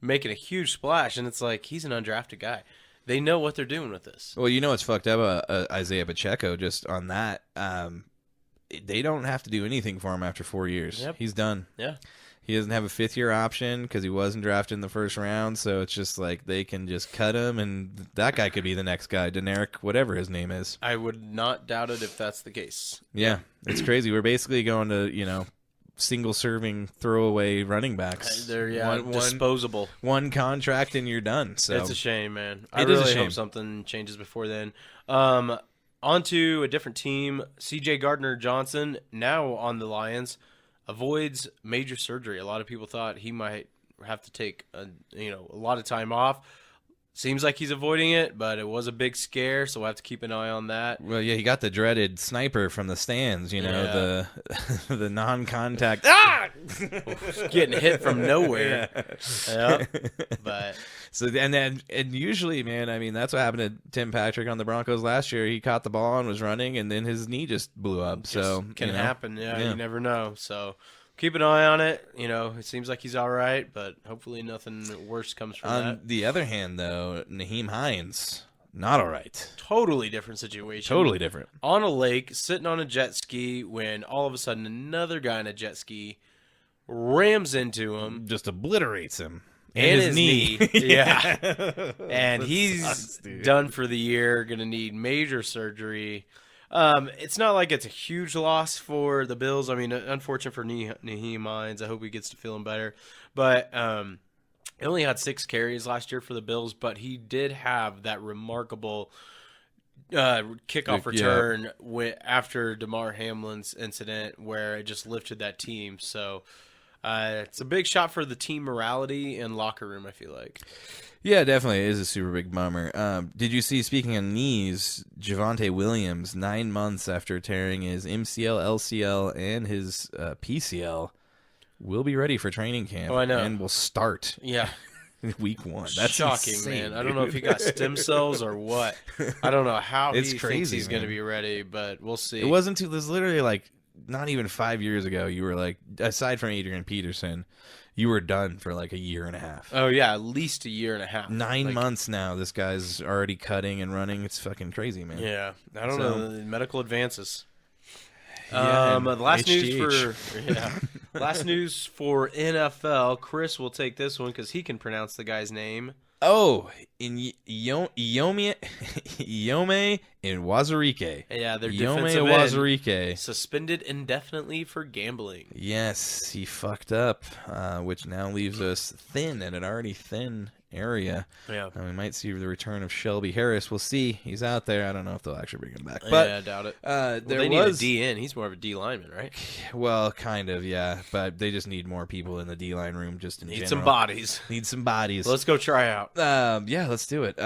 Making a huge splash, and it's like, he's an undrafted guy. They know what they're doing with this. Well, you know what's fucked up Isaiah Pacheco, just on that. They don't have to do anything for him after 4 years. Yep. He's done. Yeah. He doesn't have a fifth-year option because he wasn't drafted in the first round, so it's just like they can just cut him, and that guy could be the next guy, Deneric, whatever his name is. I would not doubt it if that's the case. Yeah, it's crazy. We're basically going to, single-serving throwaway running backs. They're disposable. One contract and you're done. So It's a shame, man. I It is a really shame. hope something changes before then. On to a different team. C.J. Gardner-Johnson, now on the Lions, avoids major surgery. A lot of people thought he might have to take a lot of time off. Seems like he's avoiding it, but it was a big scare, so we'll have to keep an eye on that. Well, yeah, he got the dreaded sniper from the stands, Yeah. the non-contact. Getting hit from nowhere. Yeah. But So and usually, man, I mean, that's what happened to Tim Patrick on the Broncos last year. He caught the ball and was running, and then his knee just blew up. So can happen. Yeah, you never know. So keep an eye on it. It seems like he's all right, but hopefully nothing worse comes from On that. the other hand, though, Naheem Hines, not all right. Totally different situation. Totally different. On a lake, sitting on a jet ski, when all of a sudden another guy on a jet ski rams into him. Just obliterates him. And his knee. Yeah. And he's sucks, dude. done for the year, going to need major surgery. It's not like it's a huge loss for the Bills. I mean, unfortunate for Naheem Hines. I hope he gets to feeling better. But he only had 6 carries last year for the Bills, but he did have that remarkable kickoff return after DeMar Hamlin's incident where it just lifted that team. So it's a big shot for the team morality and locker room, I feel like. Yeah, definitely. It is a super big bummer. Did you see, speaking of knees, Javonte Williams, 9 months after tearing his MCL, LCL, and his PCL, will be ready for training camp. Oh, I know. And will start Yeah. week 1. That's shocking, insane, man. I don't know if he got stem cells or what. I don't know how It's he crazy, thinks he's going to man. be ready, but we'll see. It wasn't too. This literally like not even 5 years ago. You were like, aside from Adrian Peterson, you were done for like a year and a half. Oh, yeah, at least a year and a half. 9 months now. This guy's already cutting and running. It's fucking crazy, man. Yeah. I don't know. The medical advances. Last HGH. last news for NFL. Chris will take this one because he can pronounce the guy's name. Oh, in Iome in Wazirike. Yeah, their Iome defensive end Wazirike. suspended indefinitely for gambling. Yes, he fucked up, which now leaves us thin in an already thin area. Yeah. We might see the return of Shelby Harris. We'll see. He's out there. I don't know if they'll actually bring him back. But I doubt it. They need a DN. He's more of a D lineman, right? Well, kind of, yeah. But they just need more people in the D-line room just in Need general. some bodies. Need some bodies. Let's go try out. Yeah, let's do it.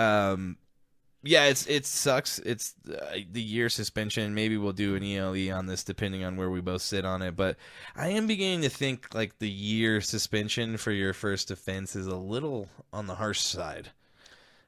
Yeah, it sucks. It's the year suspension. Maybe we'll do an ELE on this depending on where we both sit on it. But I am beginning to think like the year suspension for your first offense is a little on the harsh side.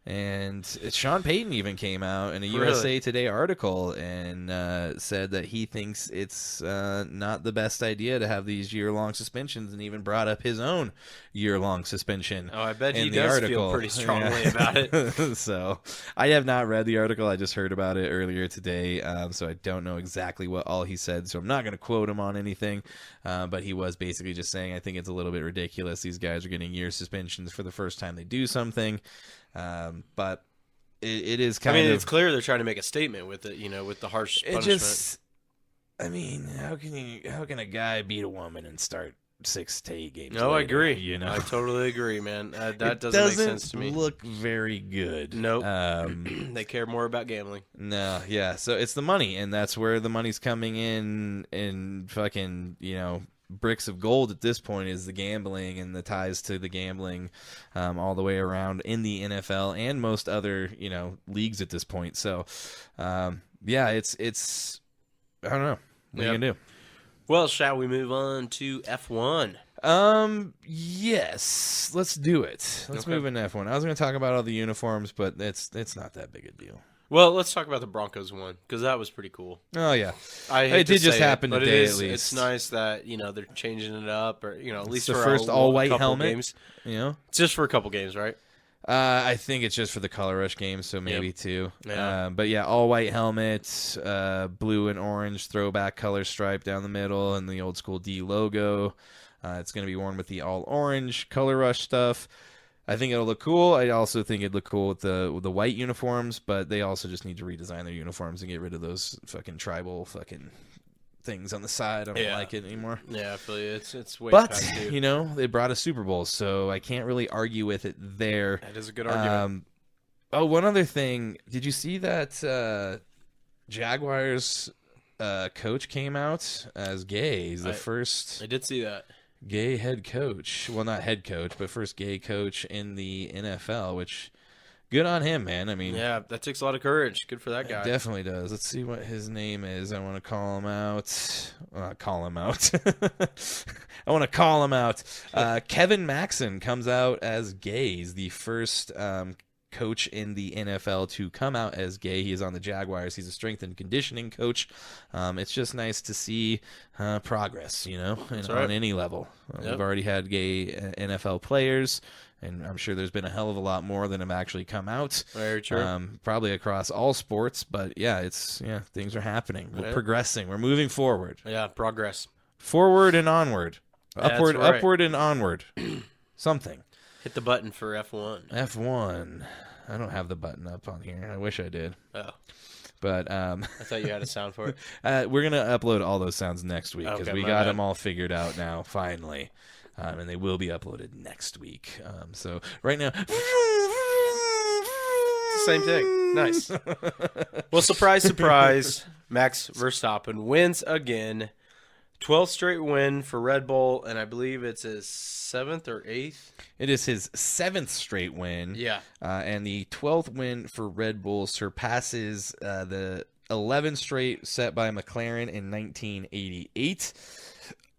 And Sean Payton even came out in a USA Today article and said that he thinks it's not the best idea to have these year-long suspensions, and even brought up his own year-long suspension. Oh, I bet he the does article. feel pretty strongly about it. So I have not read the article. I just heard about it earlier today, so I don't know exactly what all he said, so I'm not going to quote him on anything. But he was basically just saying, I think it's a little bit ridiculous. These guys are getting year suspensions for the first time they do something. But it is kind of... it's clear they're trying to make a statement with it, with the harsh punishment. How can a guy beat a woman and start 6 to 8 games No, later, I agree. I totally agree, man. That doesn't make sense to me. Look very good. Nope. They care more about gambling. No, yeah. So it's the money, and that's where the money's coming in fucking, bricks of gold at this point is the gambling and the ties to the gambling all the way around in the NFL and most other, leagues at this point. So, yeah, it's I don't know. What are you going to do? Well, shall we move on to F1? Yes, let's do it. Let's move into F1. I was going to talk about all the uniforms, but it's not that big a deal. Well, let's talk about the Broncos one, because that was pretty cool. Oh, yeah. It did just happen today, at least. It's nice that, they're changing it up, or, at least the for first all-white couple helmet. Games. It's just for a couple games, right? I think it's just for the Color Rush games, so maybe 2. Yeah. But yeah, all-white helmet, blue and orange throwback color stripe down the middle, and the old-school D logo. It's going to be worn with the all-orange Color Rush stuff. I think it'll look cool. I also think it'd look cool with the white uniforms, but they also just need to redesign their uniforms and get rid of those fucking tribal fucking things on the side. I don't like it anymore. Yeah, I feel you. It's way past due. They brought a Super Bowl, so I can't really argue with it there. That is a good argument. One other thing. Did you see that Jaguars coach came out as gay? He's the first... I did see that. Gay head coach. Well, not head coach, but first gay coach in the NFL, which good on him, man. I mean, yeah, that takes a lot of courage. Good for that guy. It definitely does. Let's see what his name is. I want to call him out. Call him out. I want to call him out. Kevin Maxon comes out as gay. He's the first coach in the NFL to come out as gay. He is on the Jaguars. He's a strength and conditioning coach. It's just nice to see progress, on any level. We've already had gay NFL players, and I'm sure there's been a hell of a lot more than have actually come out. Very true. Probably across all sports, but things are happening. We're progressing. We're moving forward. Yeah, progress. Forward and onward. Upward, right. Upward and onward. Something. Hit the button for F1. F1. I don't have the button up on here. I wish I did. Oh. But I thought you had a sound for it. We're going to upload all those sounds next week because we got bad. them all figured out now, finally. And they will be uploaded next week. So right now... Same thing. Nice. Well, surprise, surprise. Max Verstappen wins again. 12th straight win for Red Bull, and I believe it's his 7th or 8th. It is his 7th straight win. Yeah. And the 12th win for Red Bull surpasses the 11 straight set by McLaren in 1988.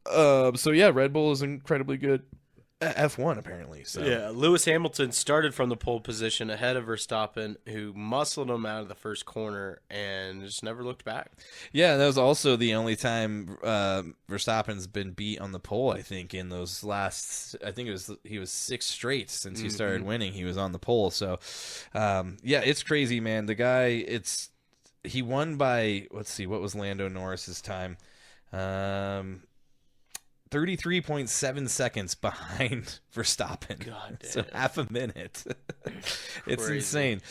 So, yeah, Red Bull is incredibly good at F1, apparently. So. Yeah, Lewis Hamilton started from the pole position ahead of Verstappen, who muscled him out of the first corner and just never looked back. Yeah, that was also the only time Verstappen's been beat on the pole, I think, in those last... I think he was 6 straight since he started winning. He was on the pole. So, yeah, it's crazy, man. The guy, he won by... Let's see, what was Lando Norris's time? 33.7 seconds behind Verstappen. God damn. So half a minute. It's Crazy. insane.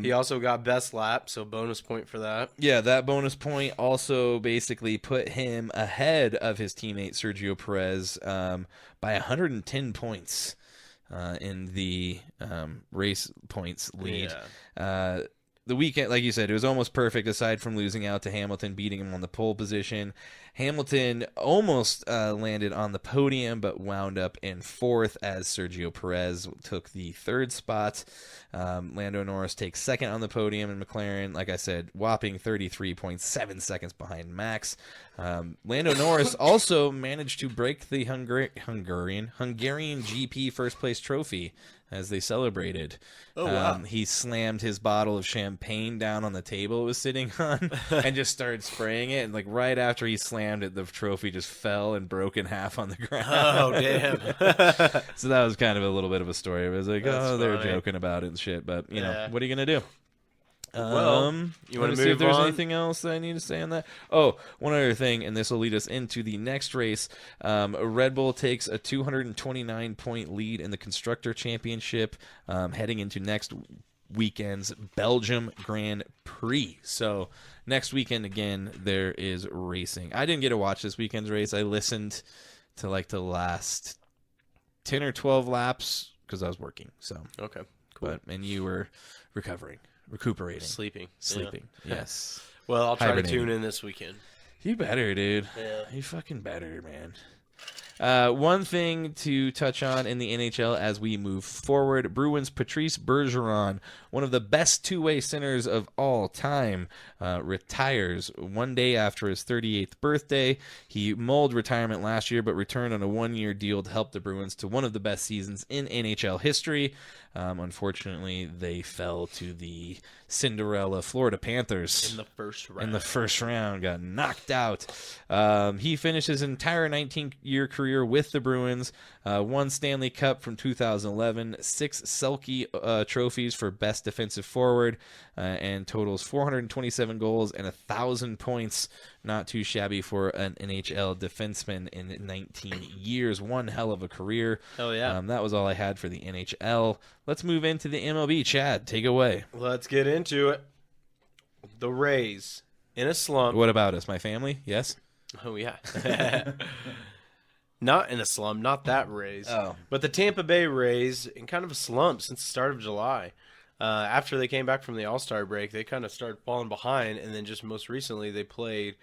He also got best lap, so bonus point for that. Yeah, that bonus point also basically put him ahead of his teammate Sergio Perez by 110 points in the race points lead. Yeah. The weekend, like you said, it was almost perfect aside from losing out to Hamilton, beating him on the pole position. Hamilton almost landed on the podium, but wound up in fourth as Sergio Perez took the third spot. Lando Norris takes second on the podium, and McLaren, like I said, whopping 33.7 seconds behind Max. Lando Norris also managed to break the Hungarian GP first place trophy as they celebrated. Oh, wow. He slammed his bottle of champagne down on the table it was sitting on and just started spraying it. And like right after he slammed it, the trophy just fell and broke in half on the ground. Oh, damn. So that was kind of a little bit of a story. It was like, That's they were funny. joking about it and shit. But, you know, Yeah. what are you going to do? Well, you want wanna to see if move there's on? anything else that I need to say on that? Oh, one other thing, and this will lead us into the next race. Red Bull takes a 229-point lead in the Constructor Championship heading into next weekend's Belgium Grand Prix. So next weekend, again, there is racing. I didn't get to watch this weekend's race. I listened to like the last 10 or 12 laps because I was working. So, Okay, cool. and you were recuperating. Sleeping. Yeah. Yes. Well, I'll try to Hibernating. tune in this weekend. You better, dude. Yeah. You fucking better, man. One thing to touch on in the NHL as we move forward, Bruins Patrice Bergeron, one of the best two-way centers of all time, retires one day after his 38th birthday. He mulled retirement last year, but returned on a one-year deal to help the Bruins to one of the best seasons in NHL history. Unfortunately, they fell to the Cinderella Florida Panthers In the first round. in the first round, got knocked out. He finished his entire 19-year career with the Bruins, won Stanley Cup from 2011, 6 Selke trophies for best defensive forward, and totals 427 goals and 1,000 points. Not too shabby for an NHL defenseman in 19 years. One hell of a career. Hell yeah. That was all I had for the NHL. Let's move into the MLB. Chad, take it away. Let's get into it. The Rays in a slump. What about us? My family? Yes? Oh, yeah. Not in a slump, not that Rays. Oh. But the Tampa Bay Rays in kind of a slump since the start of July. After they came back from the All-Star break, they kind of started falling behind, and then just most recently they played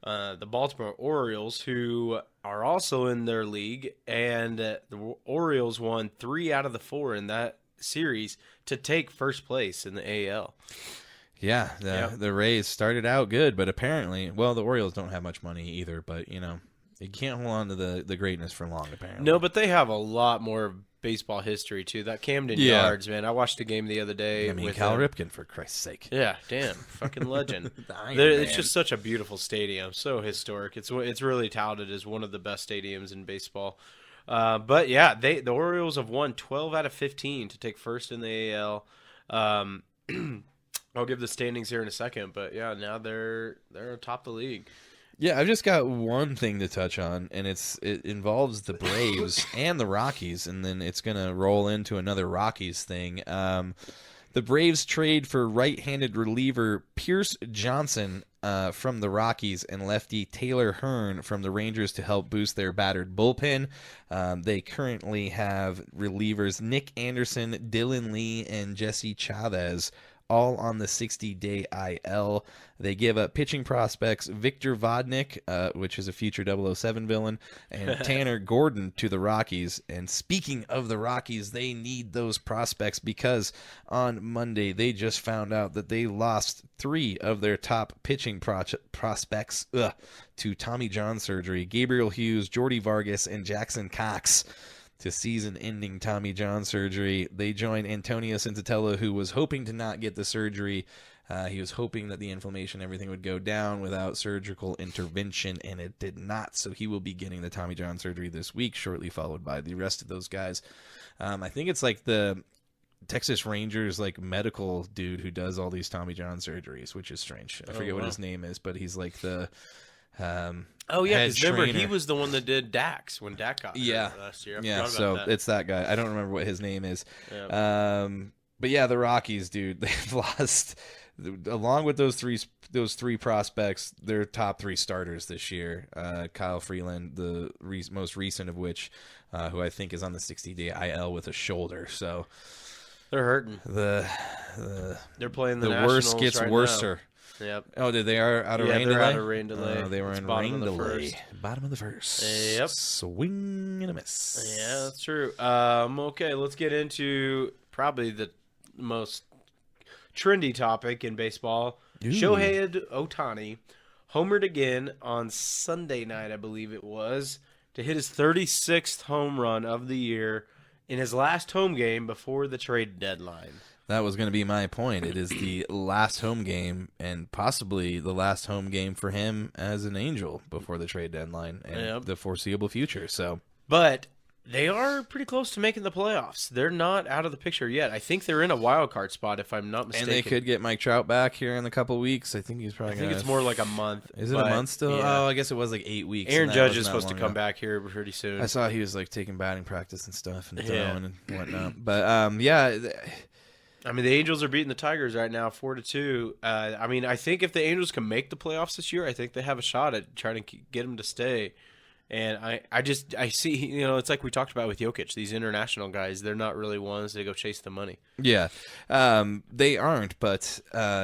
the Baltimore Orioles, who are also in their league, and the Orioles won 3 out of the 4 in that series to take first place in the AL. Yeah, the Rays started out good, but apparently, well, the Orioles don't have much money either, but, you know, you can't hold on to the greatness for long, apparently. No, but they have a lot more baseball history, too. That Camden Yeah. Yards, man. I watched a game the other day. I mean, with Cal Ripken, for Christ's sake. Yeah, damn. Fucking legend. The Iron It's Man. just such a beautiful stadium. So historic. It's really touted as one of the best stadiums in baseball. But, yeah, the Orioles have won 12 out of 15 to take first in the AL. I'll give the standings here in a second. But, yeah, now they're atop the league. Yeah, I've just got one thing to touch on, and it involves the Braves and the Rockies, and then it's going to roll into another Rockies thing. The Braves trade for right-handed reliever Pierce Johnson from the Rockies and lefty Taylor Hearn from the Rangers to help boost their battered bullpen. They currently have relievers Nick Anderson, Dylan Lee, and Jesse Chavez all on the 60-day IL. They give up pitching prospects Victor Vodnik, which is a future 007 villain, and Tanner Gordon to the Rockies. And speaking of the Rockies, they need those prospects because on Monday they just found out that they lost 3 of their top pitching prospects to Tommy John surgery. Gabriel Hughes, Jordy Vargas, and Jackson Cox to season-ending Tommy John surgery. They joined Antonio Centinela, who was hoping to not get the surgery. He was hoping that the inflammation, everything would go down without surgical intervention, and it did not. So he will be getting the Tommy John surgery this week, shortly followed by the rest of those guys. I think it's like the Texas Rangers like medical dude who does all these Tommy John surgeries, which is strange. I forget what his name is, but he's like the Oh yeah, head because remember he trainer. was the one that did Dax when Dak got hurt last year. I Yeah, forgot so about that. it's that guy. I don't remember what his name is. Yeah. But yeah, the Rockies, dude, they've lost along with those three prospects, their top 3 starters this year. Kyle Freeland, the most recent of which, who I think is on the 60-day IL with a shoulder. So They're hurting. They're playing the worst Nationals gets right worse. Yep. Oh, did they are out of rain they're delay? out of rain delay. They were It's in bottom rain of the delay. first. Bottom of the first. Yep. Swing and a miss. Yeah, that's true. Okay, let's get into probably the most trendy topic in baseball. Ooh. Shohei Ohtani homered again on Sunday night, I believe it was, to hit his 36th home run of the year in his last home game before the trade deadline. That was going to be my point. It is the last home game and possibly the last home game for him as an Angel before the trade deadline and the foreseeable future. So, but they are pretty close to making the playoffs. They're not out of the picture yet. I think they're in a wild card spot, if I'm not mistaken. and they could get Mike Trout back here in a couple weeks. I think he's probably. I think it's more like a month. Is it a month still? Yeah. Oh, I guess it was like 8 weeks. Aaron and that Judge wasn't is that supposed to long come ago. back here pretty soon. I saw he was like taking batting practice and stuff and Yeah. throwing and whatnot. But yeah. I mean, the Angels are beating the Tigers right now, 4-2. I mean, I think if the Angels can make the playoffs this year, I think they have a shot at trying to get them to stay. And I see, you know, it's like we talked about with Jokic. These international guys, they're not really ones to go chase the money. Yeah, they aren't, but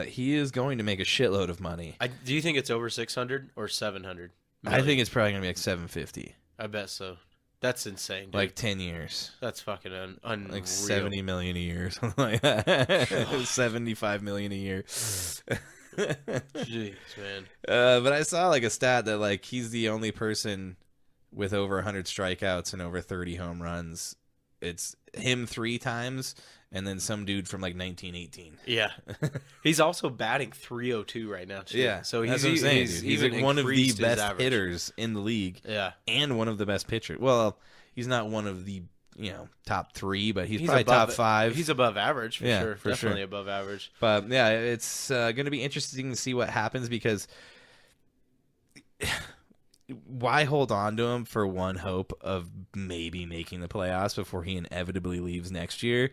he is going to make a shitload of money. Do you think it's over 600 or 700? I think it's probably going to be like 750. I bet so. That's insane, dude. Like 10 years. That's fucking unreal. Like 70 million a year, something like that. 75 million a year. Jeez, man. But I saw like a stat that like he's the only person with over 100 strikeouts and over 30 home runs. It's him 3 times, and then some dude from like 1918. Yeah, he's also batting .302 right now too. Yeah, so that's what I'm saying, dude. He's like one of the increased his best average. hitters in the league. Yeah, and one of the best pitchers. Well, he's not one of the top 3, but he's probably above top 5. He's above average for Yeah, sure. for Definitely sure. above average. But yeah, it's going to be interesting to see what happens because why hold on to him for one hope of maybe making the playoffs before he inevitably leaves next year?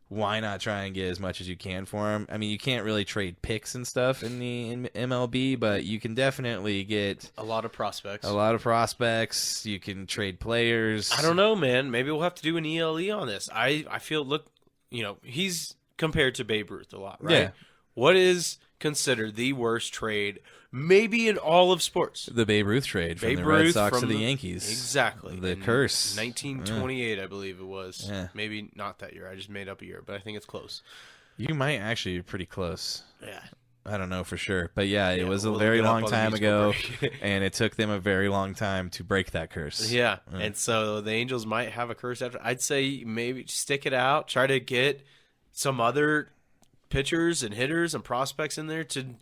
Why not try and get as much as you can for him? I mean, you can't really trade picks and stuff in the MLB, but you can definitely get A lot of prospects. a lot of prospects. You can trade players. I don't know, man. Maybe we'll have to do an ELE on this. I feel, look, you know, he's compared to Babe Ruth a lot, right? Yeah. What is considered the worst trade, maybe in all of sports? The Babe Ruth trade from Babe the Red Ruth Sox to from the Yankees. Exactly. The In curse. 1928, I believe it was. Yeah. Maybe not that year. I just made up a year, but I think it's close. You might actually be pretty close. Yeah. I don't know for sure. But yeah, it was a we'll very look it up long on the time musical ago, break. and it took them a very long time to break that curse. Yeah. And so the Angels might have a curse after. I'd say maybe stick it out. Try to get some other pitchers and hitters and prospects in there to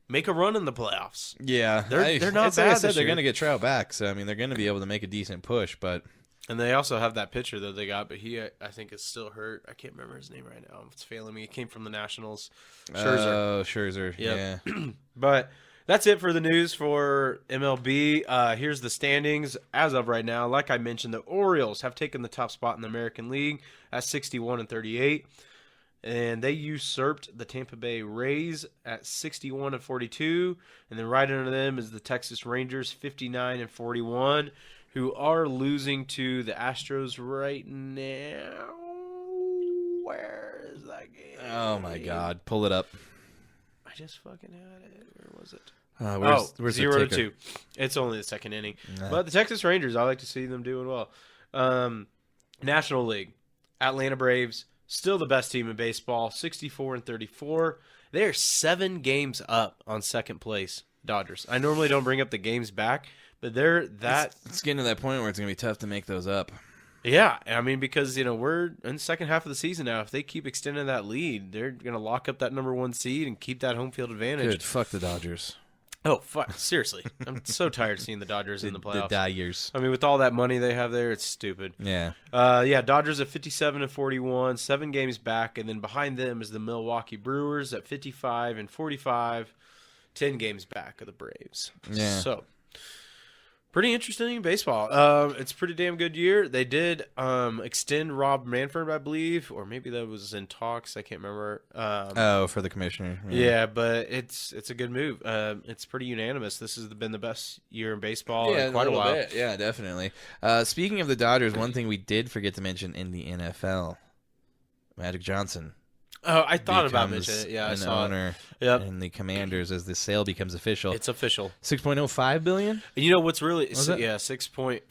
make a run in the playoffs. Yeah. They're not it's like bad I said, this they're year. going to get Trout back, so I mean, they're going to be able to make a decent push, but And they also have that pitcher that they got, but he, I think, is still hurt. I can't remember his name right now. It's failing me. It came from the Nationals. Scherzer. Oh, Scherzer. Yep. Yeah. But that's it for the news for MLB. Here's the standings as of right now. Like I mentioned, the Orioles have taken the top spot in the American League at 61-38. And they usurped the Tampa Bay Rays at 61-42. And then right under them is the Texas Rangers, 59-41, who are losing to the Astros right now. Where is that game? Oh, my God. Pull it up. I just fucking had it. Where was it? Where's the 0-2. ticker? It's only the second inning. Nah. But the Texas Rangers, I like to see them doing well. National League, Atlanta Braves, still the best team in baseball, 64-34. They are 7 games up on second place, Dodgers. I normally don't bring up the games back, but they're that. It's getting to that point where it's going to be tough to make those up. Yeah, I mean, because, you know, we're in the second half of the season now. If they keep extending that lead, they're going to lock up that number 1 seed and keep that home field advantage. Good. Fuck the Dodgers. Oh, fuck. Seriously. I'm so tired of seeing the Dodgers in the playoffs. The Dyers. I mean, with all that money they have there, it's stupid. Yeah. Yeah, Dodgers at 57-41, 7 games back, and then behind them is the Milwaukee Brewers at 55-45, 10 games back of the Braves. Yeah. So, Pretty interesting baseball. It's a pretty damn good year. They did extend Rob Manfred, I believe, or maybe that was in talks. I can't remember. For the commissioner. Yeah, but it's a good move. It's pretty unanimous. This has been the best year in baseball in quite a while. Bit. Yeah, definitely. Speaking of the Dodgers, one thing we did forget to mention in the NFL, Magic Johnson. Oh, I thought about mentioning it. Yeah, I saw owner it. in the Commanders as the sale becomes official. It's official. $6.05 billion? And you know what's really... that? Yeah, 6.4,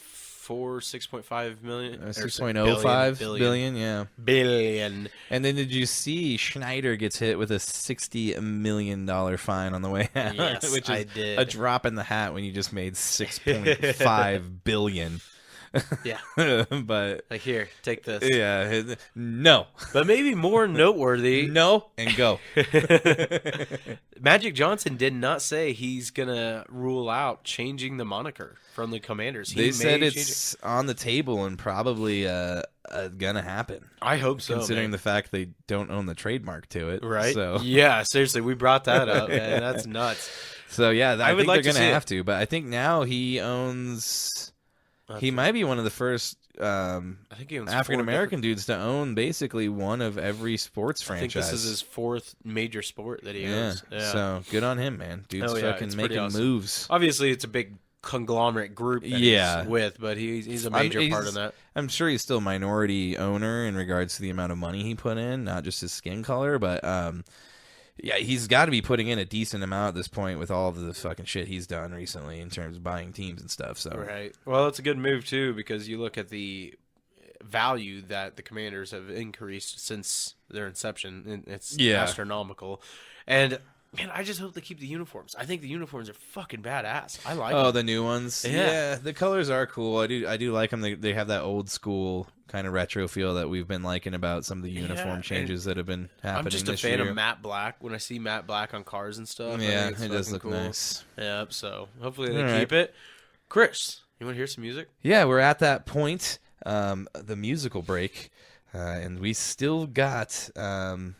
6.5 million. $6.05 billion, yeah. Billion. And then did you see Schneider gets hit with a $60 million fine on the way out? Yes, which is I did. a drop in the hat when you just made $6.5 billion. Yeah. But like, here, take this. Yeah, no. But maybe more noteworthy. No, and go. Magic Johnson did not say he's going to rule out changing the moniker from the Commanders. They said it's on the table and probably gonna happen. I hope so, considering the fact they don't own the trademark to it. Right? So yeah, seriously, we brought that up, man. That's nuts. So, yeah, I think like they're going to to have to. But I think now he owns... He might be one of the first I think he owns African-American dudes to own basically one of every sports franchise. I think this is his fourth major sport that he owns. Yeah. So good on him, man. Dude's fucking making moves. Obviously, it's a big conglomerate group that he's with, but he's a major part of that. I'm sure he's still minority owner in regards to the amount of money he put in, not just his skin color, but yeah, he's got to be putting in a decent amount at this point with all of the fucking shit he's done recently in terms of buying teams and stuff. So right. Well, it's a good move too because you look at the value that the Commanders have increased since their inception, and it's astronomical. And man, I just hope they keep the uniforms. I think the uniforms are fucking badass. I like them. Oh, the new ones? Yeah, the colors are cool. I do like them. They have that old school kind of retro feel that we've been liking about some of the uniform changes that have been happening. I'm just a fan of matte black. When I see matte black on cars and stuff, yeah, it does look cool. Nice. Yep. So hopefully they keep it. Chris, you want to hear some music? Yeah, we're at that point, the musical break, and we still got the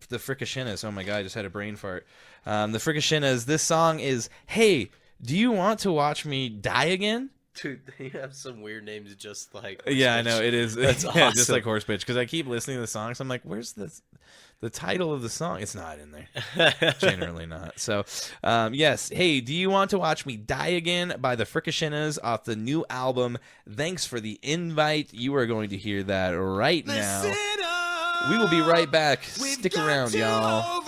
Frickashinas. Oh my god, I just had a brain fart. The Frickashinas. This song is "Hey, do you want to watch me die again?" Dude, they have some weird names just like Yeah, I know, it is. That's awesome. Just like Horse Bitch, because I keep listening to the songs. I'm like, where's the title of the song? It's not in there. Generally not. So, yes. Hey, do you want to watch me die again by the Frickashinas off the new album? Thanks for the invite. You are going to hear that right now. We will be right back. Stick around, y'all.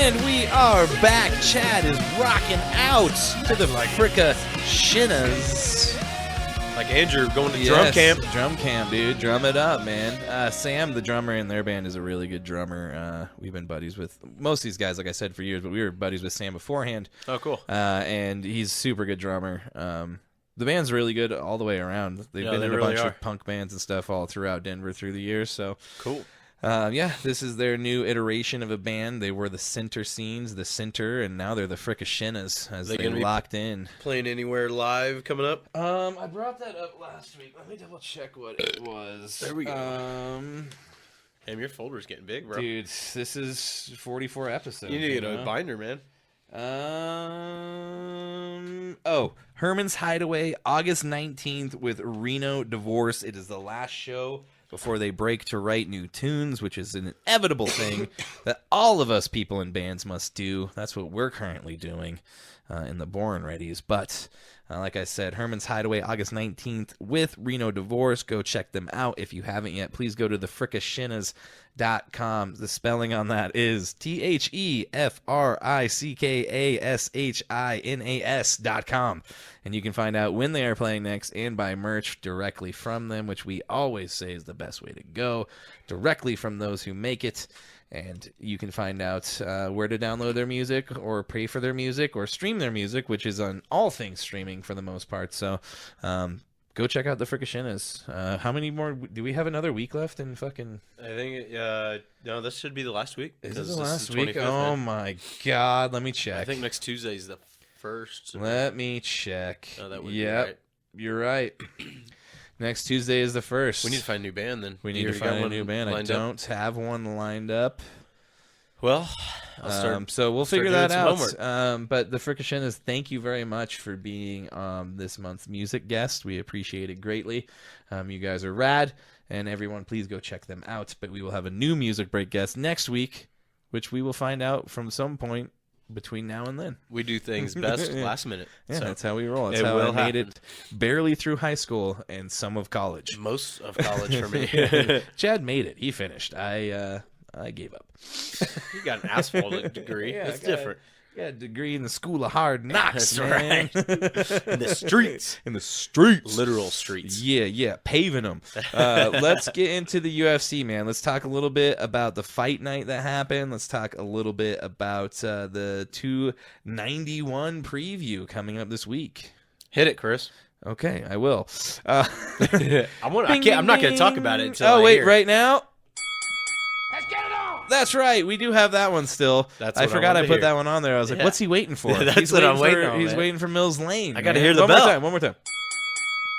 And we are back. Chad is rocking out to the Fricka-Shinas. Like Andrew going to drum camp. Drum camp, dude. Drum it up, man. Sam, the drummer in their band, is a really good drummer. We've been buddies with most of these guys, like I said, for years, but we were buddies with Sam beforehand. Oh, cool. And he's a super good drummer. The band's really good all the way around. They've been in a bunch of punk bands and stuff all throughout Denver through the years. So cool. This is their new iteration of a band. They were the Center Scenes, the Center, and now they're the Fricka-Shinas as they locked in. Playing anywhere live coming up? I brought that up last week. Let me double check what it was. There we go. Damn, your folder's getting big, bro. Dude, this is 44 episodes. You need to get a binder, man. Herman's Hideaway, August 19th with Reno Divorce. It is the last show before they break to write new tunes, which is an inevitable thing that all of us people in bands must do. That's what we're currently doing in the Born Readies. But like I said, Herman's Hideaway, August 19th with Reno Divorce. Go check them out if you haven't yet. Please go to the FRICKASHINAS.com. The spelling on that is THEFRICKASHINAS.com. And you can find out when they are playing next and buy merch directly from them, which we always say is the best way to go, directly from those who make it. And you can find out where to download their music or pay for their music or stream their music, which is on all things streaming for the most part. So go check out the Fricka-Shinas. How many more? Do we have another week left in fucking... I think, no, this should be the last week. Is this the last week? 25th, oh, man. my God. Let me check. I think next Tuesday is the first. Let me check. Oh, that would be right. You're right. Next Tuesday is the 1st. We need to find a new band then. We need to find a new band. I don't have one lined up. Well, so we'll figure that out. But the Fricka-Shinas, thank you very much for being this month's music guest. We appreciate it greatly. You guys are rad, and everyone, please go check them out. But we will have a new music break guest next week, which we will find out from some point between now and then. We do things best last minute. Yeah, so that's how we roll. That's how I made it barely through high school and some of college. Most of college for me. Chad made it. He finished. I gave up. You got an asphalt degree. Yeah, it's different. Got a degree in the School of Hard Knocks, That's man. right. In the streets. In the streets. Literal streets. Yeah, paving them. Let's get into the UFC, man. Let's talk a little bit about the fight night that happened. Let's talk a little bit about the 291 preview coming up this week. Hit it, Chris. Okay, I will. I'm not going to talk about it until right now? That's right. We do have that one still. I forgot I put that one on there. I was like, what's he waiting for? That's what I'm waiting on. He's waiting for Mills Lane. I got to hear the bell. One more time.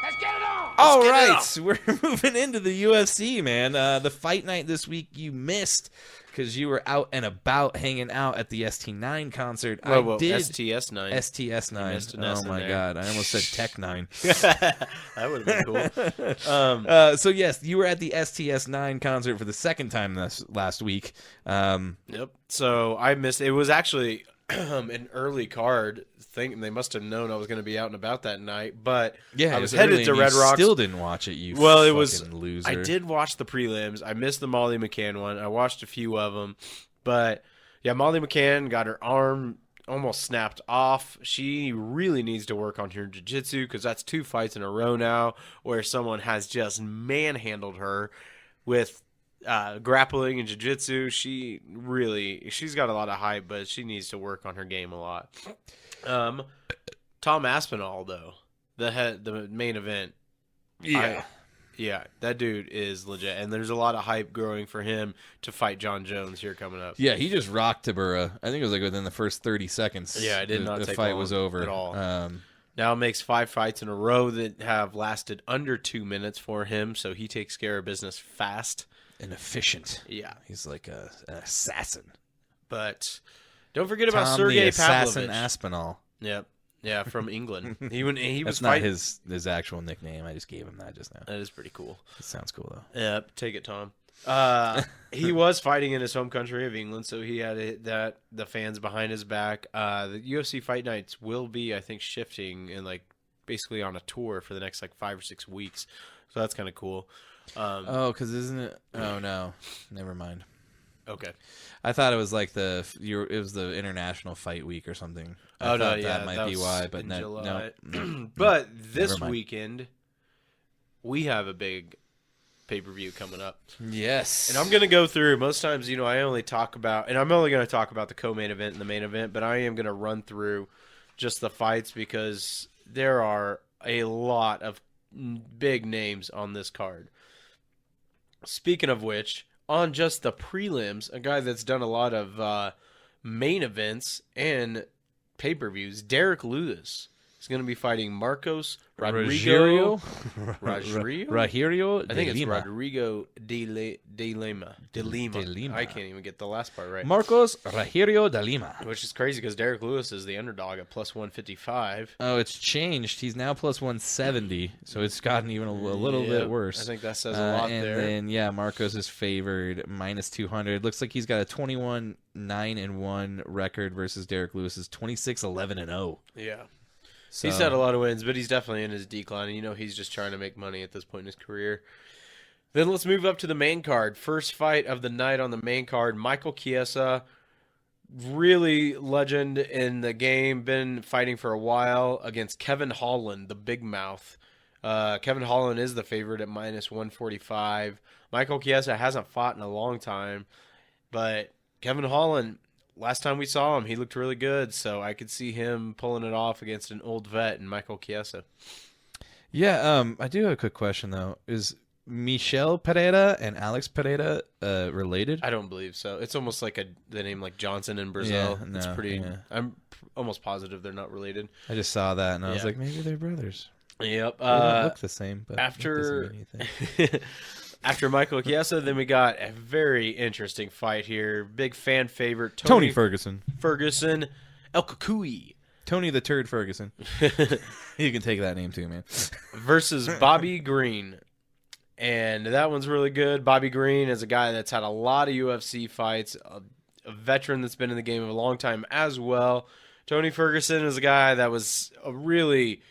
Let's get it on. All right. We're moving into the UFC, man. The fight night this week you missed because you were out and about hanging out at the ST9 concert. Whoa, STS9. STS9. Oh, my God. I almost said Tech 9. That would have been cool. So, yes, you were at the STS9 concert for the second time last week. Yep. So I missed. It was actually an early card thing. They must have known I was going to be out and about that night. But yeah, I was headed to Red Rocks. Still didn't watch it. You well, it was loser. I did watch the prelims. I missed the Molly McCann one. I watched a few of them, but yeah, Molly McCann got her arm almost snapped off. She really needs to work on her jiu-jitsu because that's 2 fights in a row now where someone has just manhandled her with grappling and jiu-jitsu. She's got a lot of hype, but she needs to work on her game a lot. Tom Aspinall, though, the main event. Yeah. Yeah, that dude is legit, and there's a lot of hype growing for him to fight John Jones here coming up. Yeah, he just rocked Tabura. I think it was like within the first 30 seconds. Yeah, it did not the take fight long was over at all. Now it makes 5 fights in a row that have lasted under 2 minutes for him, so he takes care of business fast and efficient. Yeah, he's like an assassin. But don't forget about Tom Sergey the Assassin Pavlovich. Aspinall. Yep. Yeah, from England. He That's was not fighting. his actual nickname. I just gave him that just now. That is pretty cool. It sounds cool though. Yep, take it, Tom. He was fighting in his home country of England, so he had the fans behind his back. The UFC fight nights will be, I think, shifting and like basically on a tour for the next like 5 or 6 weeks. So that's kind of cool. Because isn't it? Oh no, never mind. Okay. I thought it was like it was the International Fight Week or something. I thought that might be why, but no. But this Never mind. weekend, we have a big pay-per-view coming up. Yes. And I'm going to go through, most times, I only talk about, and I'm only going to talk about the co-main event and the main event, but I am going to run through just the fights because there are a lot of big names on this card. Speaking of which, on just the prelims, a guy that's done a lot of main events and pay-per-views, Derek Lewis is going to be fighting Marcos Rodrigo. Rogerio I think it's de Lima. Rodrigo de Lima. I can't even get the last part right. Marcos Rogerio de Lima. Which is crazy because Derek Lewis is the underdog at plus 155. Oh, it's changed. He's now plus 170, so it's gotten even a little bit worse. I think that says a lot and there. And then, Marcos is favored minus 200. Looks like he's got a 21-9-1 record versus Derek Lewis's 26-11-0. Yeah. So, He's had a lot of wins, but he's definitely in his decline. And, he's just trying to make money at this point in his career. Then let's move up to the main card. First fight of the night on the main card, Michael Chiesa, really legend in the game, been fighting for a while against Kevin Holland, the big mouth. Kevin Holland is the favorite at minus 145. Michael Chiesa hasn't fought in a long time, but Kevin Holland, last time we saw him, he looked really good, so I could see him pulling it off against an old vet in Michael Chiesa. Yeah, I do have a quick question, though. Is Michel Pereira and Alex Pereira related? I don't believe so. It's almost like the name like Johnson in Brazil. Yeah, It's no, pretty. yeah. I'm almost positive they're not related. I just saw that, and I was Yeah. like, maybe they're brothers. Yep. They don't look the same, but after- that doesn't mean anything. After Michael Chiesa, then we got a very interesting fight here. Big fan favorite Tony Ferguson. Ferguson, El Kakui Tony the Turd Ferguson. You can take that name too, man. versus Bobby Green. And that one's really good. Bobby Green is a guy that's had a lot of UFC fights, a veteran that's been in the game a long time as well. Tony Ferguson is a guy that was really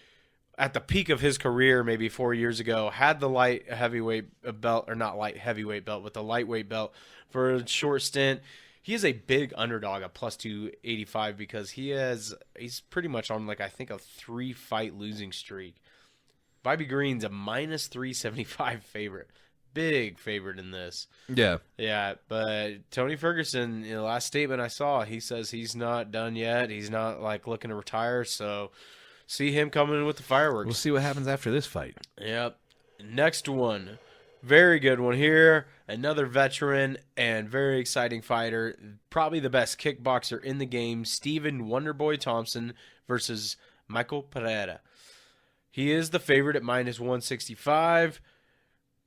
at the peak of his career maybe 4 years ago, had the light heavyweight belt, or not light heavyweight belt, but the lightweight belt for a short stint. He is a big underdog at plus 285 because he's pretty much on I think a 3-fight losing streak. Bobby Green's a minus 375 favorite. Big favorite in this. Yeah. Yeah, but Tony Ferguson, in the last statement I saw, he says he's not done yet. He's not looking to retire, so see him coming in with the fireworks. We'll see what happens after this fight. Yep. Next one. Very good one here. Another veteran and very exciting fighter. Probably the best kickboxer in the game. Stephen Wonderboy Thompson versus Michael Pereira. He is the favorite at minus 165.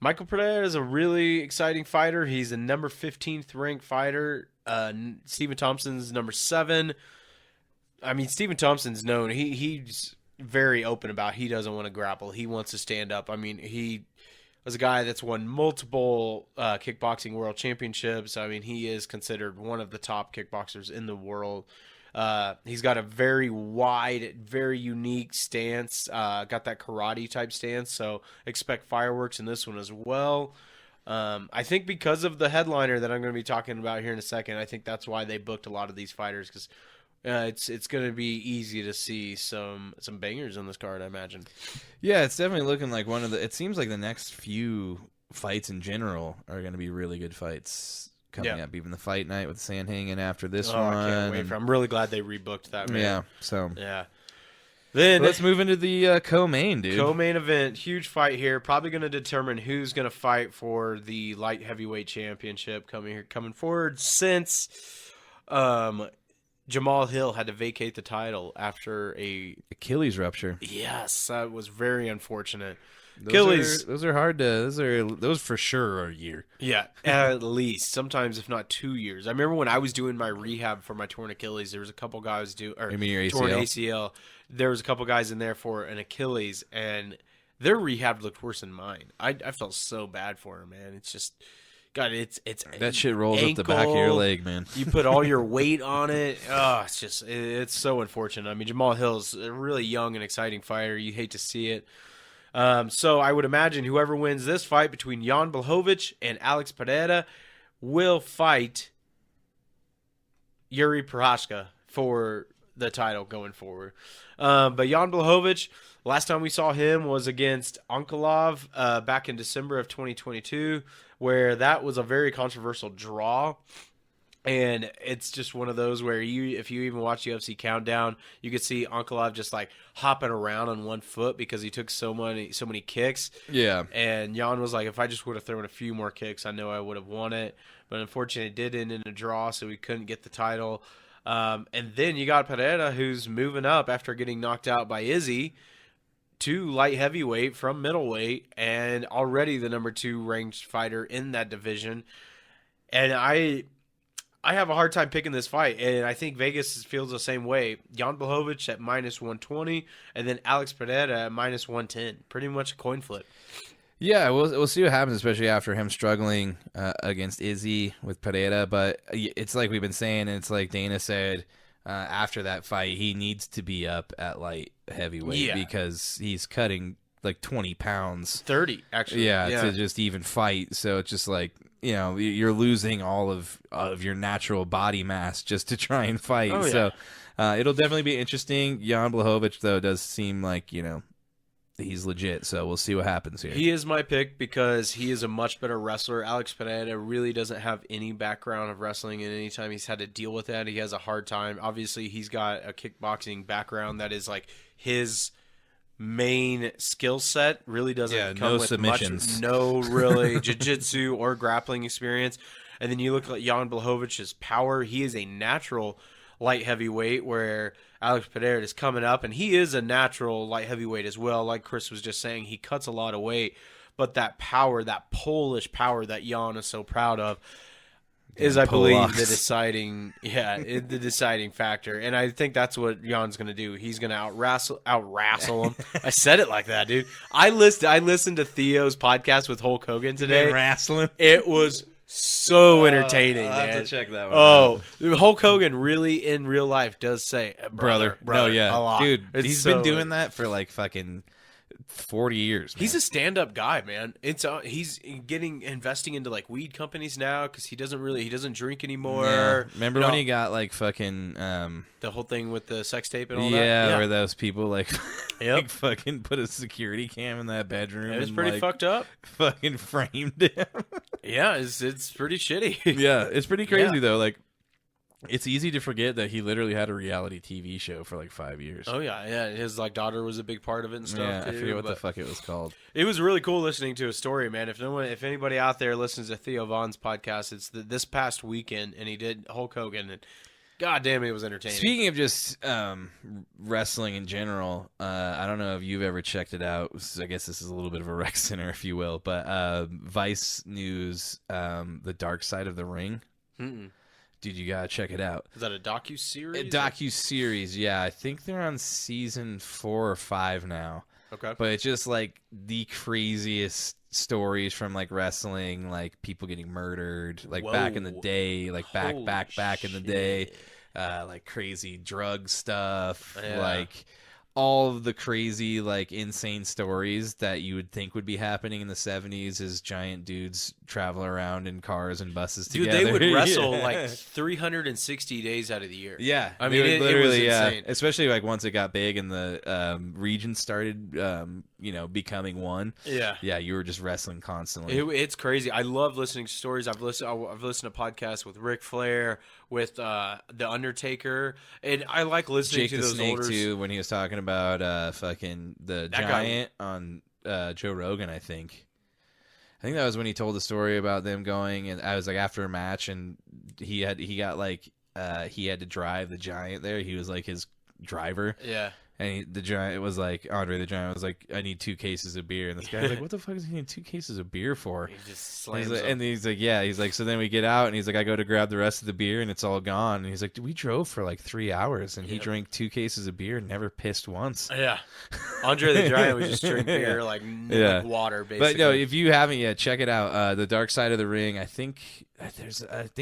Michael Pereira is a really exciting fighter. He's a number 15th ranked fighter. Stephen Thompson's number 7. I mean, Stephen Thompson's known. He's very open about he doesn't want to grapple. He wants to stand up. I mean, he was a guy that's won multiple kickboxing world championships. I mean, he is considered one of the top kickboxers in the world. He's got a very wide, very unique stance. Got that karate type stance, so expect fireworks in this one as well. I think because of the headliner that I'm going to be talking about here in a second, I think that's why they booked a lot of these fighters, because it's going to be easy to see some bangers on this card, I imagine. Yeah, it's definitely looking like one of the. It seems like the next few fights in general are going to be really good fights coming up. Even the fight night with Sand hanging after this one. I can't wait I'm really glad they rebooked that, man. Yeah, so yeah. Then let's move into the co-main, dude. Co-main event, huge fight here. Probably going to determine who's going to fight for the light heavyweight championship coming forward, since Jamal Hill had to vacate the title after a Achilles rupture. Yes, that was very unfortunate. Those are hard to. Those for sure are a year. Yeah, at least sometimes, if not 2 years. I remember when I was doing my rehab for my torn Achilles, there was a couple guys You mean your torn ACL? ACL. There was a couple guys in there for an Achilles, and their rehab looked worse than mine. I felt so bad for him, man. It's just, God, it's That shit rolls up the back of your leg, man. You put all your weight on it. Oh, it's so unfortunate. I mean, Jamal Hill's a really young and exciting fighter. You hate to see it. So I would imagine whoever wins this fight between Jan Blachowicz and Alex Pereira will fight Yuri Prochazka for the title going forward. But Jan Blachowicz, last time we saw him was against Onkolov back in December of 2022, where that was a very controversial draw. And it's just one of those where if you even watch UFC Countdown, you could see Onkolov just like hopping around on one foot because he took so many kicks. Yeah. And Jan was like, if I just would have thrown a few more kicks, I know I would have won it. But unfortunately, it did end in a draw, so we couldn't get the title. And then you got Pereira, who's moving up after getting knocked out by Izzy to light heavyweight from middleweight, and already the number 2 ranked fighter in that division. And I have a hard time picking this fight, and I think Vegas feels the same way. Jan Blachowicz at -120, and then Alex Pereira at -110. Pretty much a coin flip. Yeah, we'll see what happens, especially after him struggling against Izzy with Pereira. But it's like we've been saying, and it's like Dana said after that fight, he needs to be up at light heavyweight because he's cutting like 20 pounds. 30, actually. Yeah, to just even fight. So it's just like, you're losing all of your natural body mass just to try and fight. Oh, yeah. So it'll definitely be interesting. Jan Blachowicz, though, does seem like, he's legit, so we'll see what happens here. He is my pick because he is a much better wrestler. Alex Pereira really doesn't have any background of wrestling, and anytime he's had to deal with that, he has a hard time. Obviously, he's got a kickboxing background that is like his main skill set. Really doesn't come with submissions. No really jiu-jitsu or grappling experience. And then you look at Jan Blachowicz's power. He is a natural light heavyweight, where Alex Pereira is coming up, and he is a natural light heavyweight as well. Like Chris was just saying, he cuts a lot of weight, but that power, that Polish power that Jan is so proud of, is, I believe, the deciding factor. And I think that's what Jan's going to do. He's going to out-wrestle him. I said it like that, dude. I listened to Theo's podcast with Hulk Hogan today. Wrestling. It was so entertaining, I'll man. have to check that one out. Hulk Hogan really in real life does say brother, no, yeah, a lot. dude. It's He's so been doing that for like fucking 40 years. Man. He's a stand-up guy, man. He's investing into like weed companies now because he doesn't drink anymore. Yeah. Remember when he got like fucking the whole thing with the sex tape and all that? Yeah, where those people like, Yep. fucking put a security cam in that bedroom. It was and, pretty like, fucked up. Fucking framed him. Yeah, it's pretty shitty. Yeah, it's pretty crazy Yeah. though. Like, it's easy to forget that he literally had a reality TV show for like 5 years. Oh yeah. His like daughter was a big part of it and stuff. Yeah, too, I forget what the but fuck it was called. It was really cool listening to his story, man. If anybody out there listens to Theo Vaughn's podcast, it's this past weekend, and he did Hulk Hogan, and god damn, it was entertaining. Speaking of just wrestling in general, I don't know if you've ever checked it out. I guess this is a little bit of a rec center, if you will, but Vice News, The Dark Side of the Ring. Mm-mm. Dude, you gotta check it out. Is that a docu-series? A docu-series, yeah. I think they're on season 4 or 5 now. Okay. But it's just like the craziest stories from like wrestling, like people getting murdered, like back in the day, like back in the day, like crazy drug stuff, like all of the crazy, like insane stories that you would think would be happening in the 70s as giant dudes travel around in cars and buses together. Dude, they would wrestle like 360 days out of the year. Yeah, I mean, it was insane. Especially like once it got big and the region started, becoming one. Yeah, you were just wrestling constantly. It's crazy. I love listening to stories. I've listened to podcasts with Ric Flair, with the Undertaker, and I like listening Jake to the those Snake older too when he was talking about fucking the Giant on Joe Rogan. I think that was when he told the story about them going, and I was like after a match, and he had to drive the Giant there. He was like his driver. Yeah. And the Giant was like, Andre the Giant was like, I need 2 cases of beer. And this guy's like, what the fuck is he need 2 cases of beer for? He just slams and he's like, yeah. He's like, so then we get out, and he's like, I go to grab the rest of the beer, and it's all gone. And he's like, we drove for like 3 hours, and he drank 2 cases of beer and never pissed once. Yeah. Andre the Giant would just drink beer like water, basically. But no, if you haven't yet, check it out. The Dark Side of the Ring. I think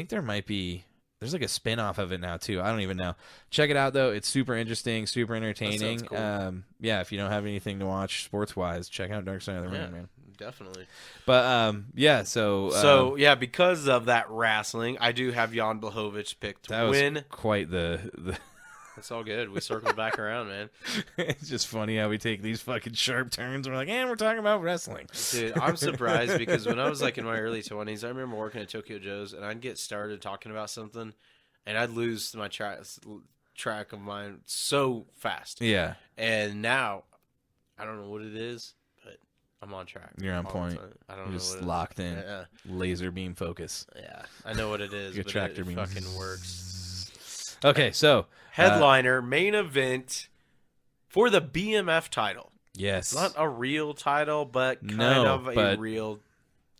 there might be There's like a spin-off of it now too. I don't even know. Check it out though. It's super interesting, super entertaining. That sounds cool. Yeah, if you don't have anything to watch sports-wise, check out Dark Side of the Ring, man. Definitely. But yeah, so yeah, because of that wrestling, I do have Jan Blachowicz picked to that was win. quite the It's all good. We circled back around, man. It's just funny how we take these fucking sharp turns. We're like, we're talking about wrestling. Dude, I'm surprised because when I was like in my early 20s, I remember working at Tokyo Joe's, and I'd get started talking about something, and I'd lose my track of mine so fast. Yeah. And now, I don't know what it is, but I'm on track. You're on all point. the time. I don't You're know just what it is. locked in. Yeah. Laser beam focus. Yeah, I know what it is, Your but tractor it beam. fucking works. Okay, so Headliner, main event for the BMF title. yes. It's not a real title, but kind of a real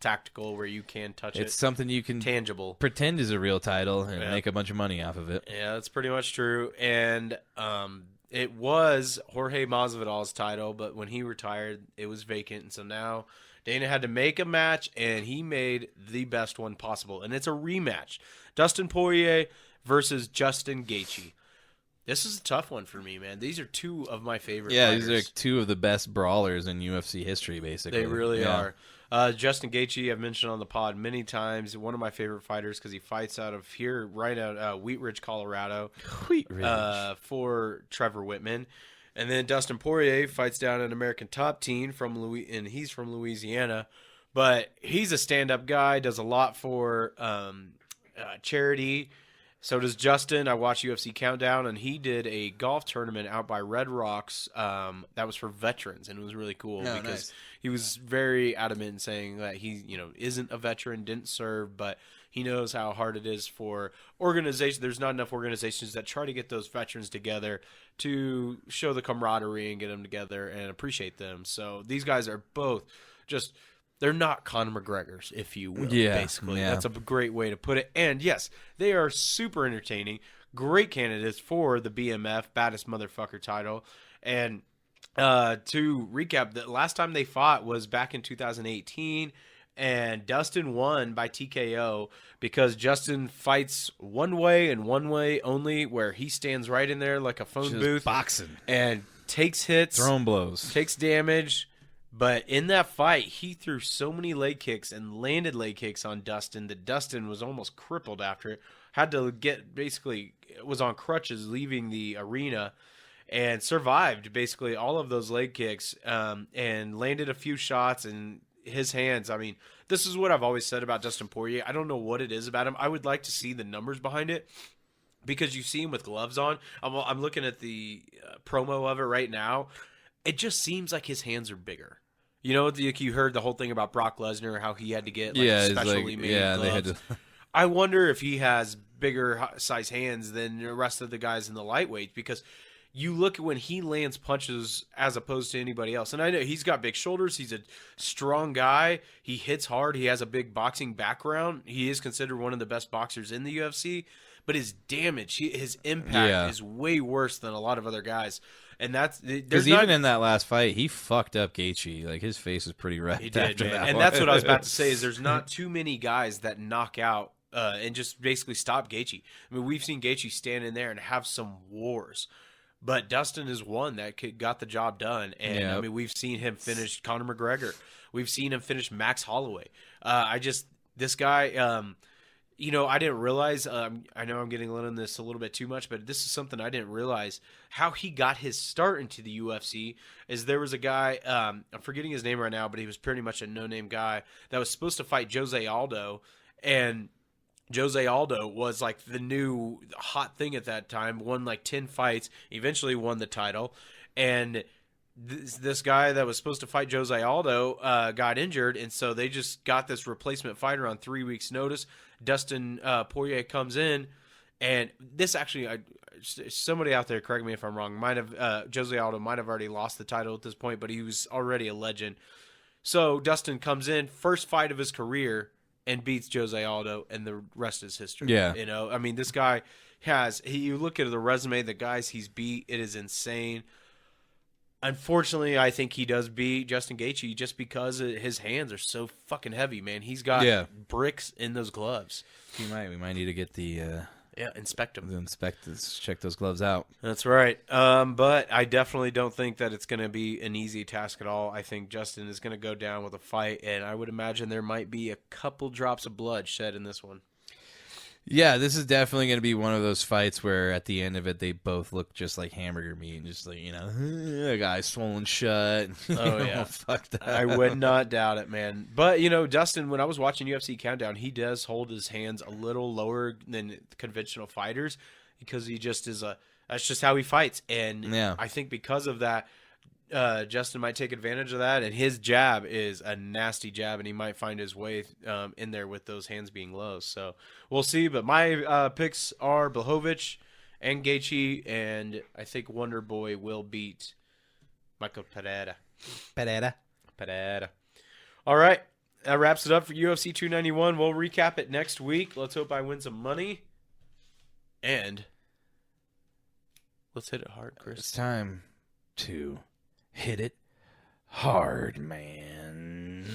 tactical where you can touch It's it. something you can Tangible. pretend is a real title and Yeah. make a bunch of money off of it. Yeah, that's pretty much true. And it was Jorge Masvidal's title, but when he retired, it was vacant. And so now Dana had to make a match, and he made the best one possible. And it's a rematch. Dustin Poirier versus Justin Gaethje. This is a tough one for me, man. These are two of my favorite fighters. These are like two of the best brawlers in UFC history, basically. They really are. Justin Gaethje, I've mentioned on the pod many times, one of my favorite fighters because he fights out of here, right out Wheat Ridge, Colorado, for Trevor Whitman. And then Dustin Poirier fights down an American top team and he's from Louisiana. But he's a stand-up guy, does a lot for charity. So does Justin. I watched UFC Countdown, and he did a golf tournament out by Red Rocks that was for veterans, and it was really cool because he was very adamant in saying that he, isn't a veteran, didn't serve, but he knows how hard it is for organizations. There's not enough organizations that try to get those veterans together to show the camaraderie and get them together and appreciate them. So these guys are both just... They're not Conor McGregor's, if you will, basically. Yeah. That's a great way to put it. And, yes, they are super entertaining. Great candidates for the BMF, Baddest Motherfucker title. And to recap, the last time they fought was back in 2018, and Dustin won by TKO because Justin fights one way and one way only, where he stands right in there like a phone Just booth. boxing. And takes hits. Throwing blows. Takes damage. But in that fight, he threw so many leg kicks and landed leg kicks on Dustin that Dustin was almost crippled after it. Had to was on crutches leaving the arena and survived basically all of those leg kicks and landed a few shots in his hands. I mean, this is what I've always said about Dustin Poirier. I don't know what it is about him. I would like to see the numbers behind it because you see him with gloves on. I'm looking at the promo of it right now. It just seems like his hands are bigger. You heard the whole thing about Brock Lesnar, how he had to get specially made gloves. They had to. I wonder if he has bigger size hands than the rest of the guys in the lightweight because you look at when he lands punches as opposed to anybody else. And I know he's got big shoulders. He's a strong guy. He hits hard. He has a big boxing background. He is considered one of the best boxers in the UFC. But his damage, his impact is way worse than a lot of other guys. And that's because even in that last fight, he fucked up Gaethje. Like his face was pretty red. He did, after man. that And one. that's what I was about to say. Is there's not too many guys that knock out and just basically stop Gaethje. I mean, we've seen Gaethje stand in there and have some wars, but Dustin is one that got the job done. And I mean, we've seen him finish Conor McGregor. We've seen him finish Max Holloway. This guy. I didn't realize, I know I'm getting on this a little bit too much, but this is something I didn't realize. How he got his start into the UFC is there was a guy, I'm forgetting his name right now, but he was pretty much a no-name guy that was supposed to fight Jose Aldo, and Jose Aldo was like the new hot thing at that time, won like 10 fights, eventually won the title, and this guy that was supposed to fight Jose Aldo got injured, and so they just got this replacement fighter on 3 weeks' notice. Dustin Poirier comes in, and this actually, somebody out there, correct me if I'm wrong, Jose Aldo might have already lost the title at this point, but he was already a legend. So Dustin comes in, first fight of his career, and beats Jose Aldo, and the rest is history. Yeah. I mean, this guy you look at the resume, the guys he's beat, it is insane. Unfortunately, I think he does beat Justin Gaethje just because his hands are so fucking heavy, man. He's got bricks in those gloves. We might need to get the Yeah, inspect them. Check those gloves out. That's right. But I definitely don't think that it's going to be an easy task at all. I think Justin is going to go down with a fight, and I would imagine there might be a couple drops of blood shed in this one. Yeah, this is definitely going to be one of those fights where at the end of it, they both look just like hamburger meat and just like, the guy's swollen shut. Oh, yeah. Fucked up. I would not doubt it, man. But, Dustin, when I was watching UFC Countdown, he does hold his hands a little lower than conventional fighters because he just is that's just how he fights. And yeah. I think because of that, Justin might take advantage of that, and his jab is a nasty jab, and he might find his way in there with those hands being low. So we'll see. But my picks are Blachowicz and Gaethje, and I think Wonder Boy will beat Michael Pereira. Pereira. All right, that wraps it up for UFC 291. We'll recap it next week. Let's hope I win some money, and let's hit it hard, Chris. It's time to hit it hard, man.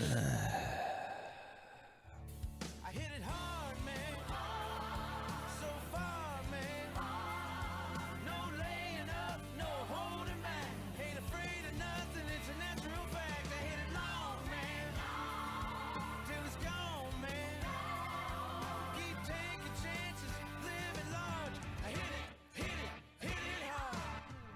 I hit it hard, man. So far, man. No laying up, no holding back. Ain't afraid of nothing, it's a natural fact. I hit it long, man. Till it's gone, man. Keep taking chances, live at large. I hit it hard.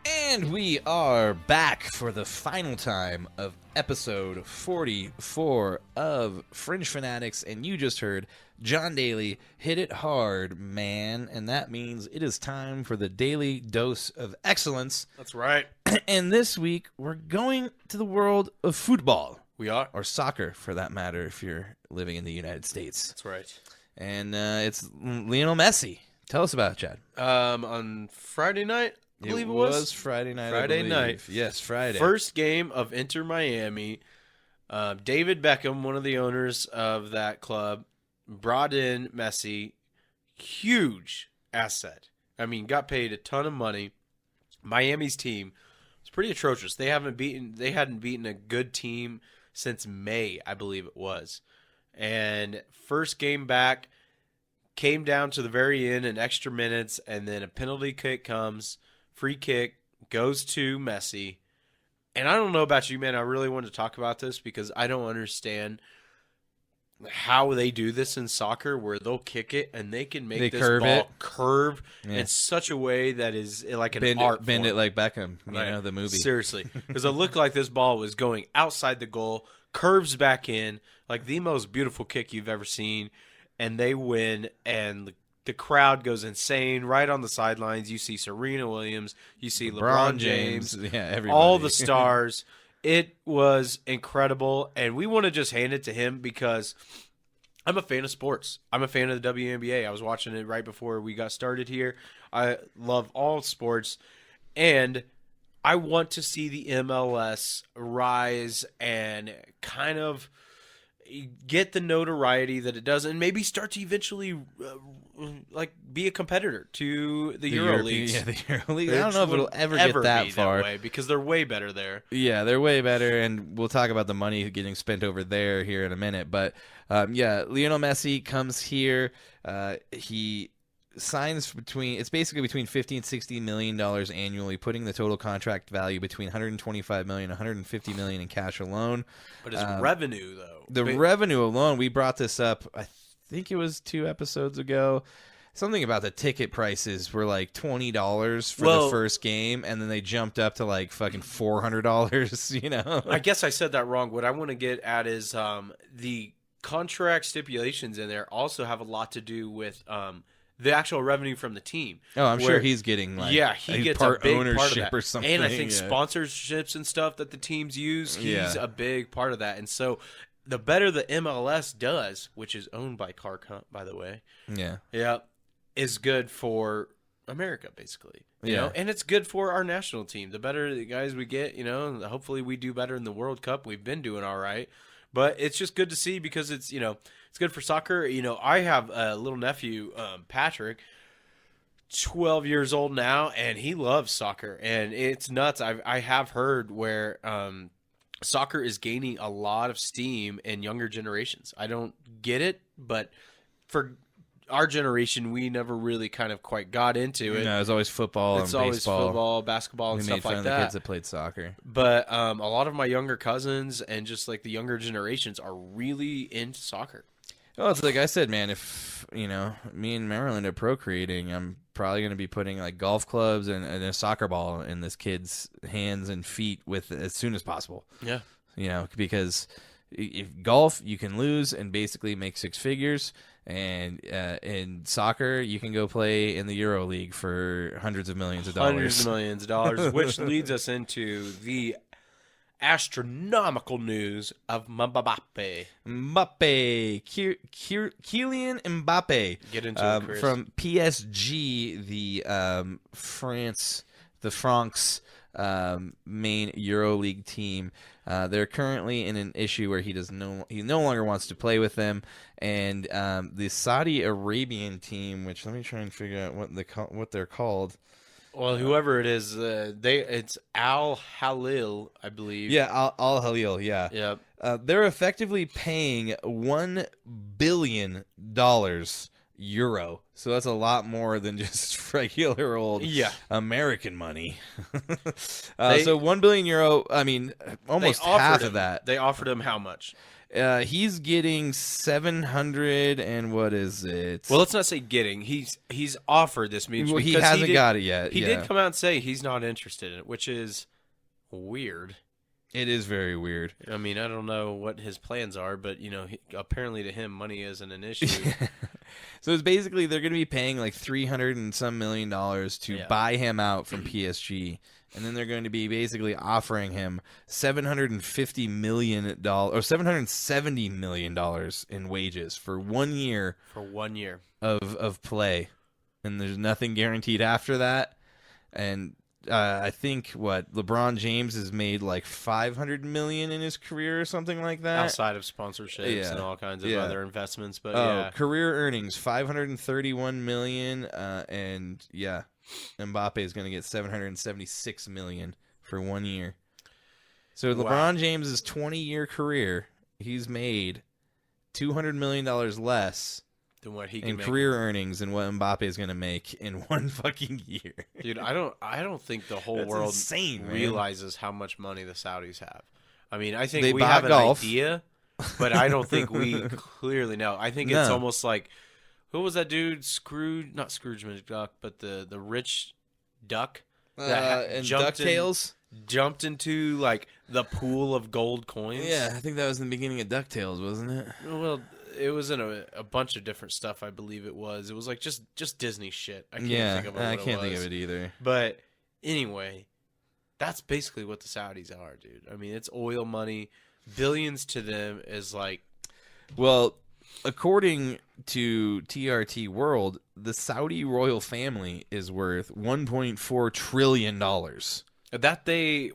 And we are back for the final time of episode 44 of Fringe Fanatics, and you just heard John Daly hit it hard, man, and that means it is time for the daily dose of excellence. That's right. And this week, we're going to the world of football. We are. Or soccer, for that matter, if you're living in the United States. That's right. And it's Lionel Messi. Tell us about it, Chad. On Friday night, I believe it was Friday night. Friday night. Yes, Friday. First game of Inter Miami. David Beckham, one of the owners of that club, brought in Messi. Huge asset. I mean, got paid a ton of money. Miami's team was pretty atrocious. They hadn't beaten a good team since May, I believe it was. And first game back, came down to the very end in extra minutes, and then a penalty kick comes. Free kick goes to Messi. And I don't know about you, man. I really want to talk about this because I don't understand how they do this in soccer where they'll kick it and they can make this ball curve in such a way that is like an art Bend form. it like Beckham, the movie. Seriously. Because it looked like this ball was going outside the goal, curves back in, like the most beautiful kick you've ever seen, and they win, and the crowd goes insane right on the sidelines. You see Serena Williams. You see LeBron James. Yeah, everybody. All the stars. It was incredible, and we want to just hand it to him because I'm a fan of sports. I'm a fan of the WNBA. I was watching it right before we got started here. I love all sports, and I want to see the MLS rise and kind of get the notoriety that it does, and maybe start to eventually be a competitor to the Euro Leagues. Yeah, the Euro League. I don't know if it'll ever get that far. That way, because they're way better there. Yeah, they're way better, and we'll talk about the money getting spent over there here in a minute. But Lionel Messi comes here. He signs between 50 and $60 million annually, putting the total contract value between $125 million and $150 million in cash alone. But his revenue, though, revenue alone, we brought this up, I think it was 2 episodes ago. Something about the ticket prices were like $20 for the first game, and then they jumped up to like fucking $400. I guess I said that wrong. What I want to get at is the contract stipulations in there also have a lot to do with the actual revenue from the team. Oh, I'm sure he's getting he gets part a big ownership part of that. or something. And I think sponsorships and stuff that the teams use, he's a big part of that. And so the better the MLS does, which is owned by CarComp, by the way. Yeah, is good for America, basically. You know? And it's good for our national team. The better the guys we get, hopefully we do better in the World Cup. We've been doing all right. But it's just good to see because it's good for soccer. I have a little nephew, Patrick, 12 years old now, and he loves soccer. And it's nuts. I have heard where soccer is gaining a lot of steam in younger generations. I don't get it, but for our generation, we never really kind of quite got into it. No, it's always football It's and always baseball. football, basketball, and We stuff made fun like of the that. kids that played soccer. But a lot of my younger cousins and just like the younger generations are really into soccer. Well, it's like I said, man, if, me and Maryland are procreating, I'm probably going to be putting like golf clubs and a soccer ball in this kid's hands and feet as soon as possible. Yeah. Because if golf, you can lose and basically make six figures. And in soccer, you can go play in the Euro League for hundreds of millions of dollars. Hundreds of millions of dollars, which leads us into the astronomical news of Mbappe. Kylian Mbappe. Get into it, Chris. From PSG, the Francs main Euro League team. They're currently in an issue where he no longer wants to play with them, and the Saudi Arabian team, which let me try and figure out what they're called. Well, whoever it is, it's Al Halil, I believe. Yeah, Al Halil. Yeah. Yep. They're effectively paying $1 billion euro. So that's a lot more than just regular old American money. So €1 billion. I mean, almost half of that. They offered him how much? He's getting 700 and what is it? Well, let's not say getting. He's offered this means Well, he because hasn't got it yet. He did come out and say he's not interested in it, which is weird. It is very weird. I mean, I don't know what his plans are, but apparently to him, money isn't an issue. So it's basically they're going to be paying like $300 and some million to buy him out from PSG, and then they're going to be basically offering him $750 million or $770 million in wages for 1 year. For 1 year of play, and there's nothing guaranteed after that. And I think LeBron James has made like $500 million in his career or something like that, outside of sponsorships and all kinds of other investments. But career earnings $531 million, and Mbappe is going to get $776 million for 1 year. So LeBron James's 20-year career, he's made $200 million less than what he can make career earnings and what Mbappe is going to make in 1 fucking year. Dude, I don't think the whole world realizes how much money the Saudis have. I mean, I think we have an idea, but I don't think we clearly know. I think it's almost like, who was that dude? Not Scrooge McDuck, but the rich duck and DuckTales jumped into like the pool of gold coins. Yeah, I think that was in the beginning of DuckTales, wasn't it? Well, it was in a bunch of different stuff. I believe it was. It was like just Disney shit. I can't think of it. I can't think of it either. But anyway, that's basically what the Saudis are, dude. I mean, it's oil money. Billions to them is like. Well, according to TRT World, the Saudi royal family is worth $1.4 trillion. That they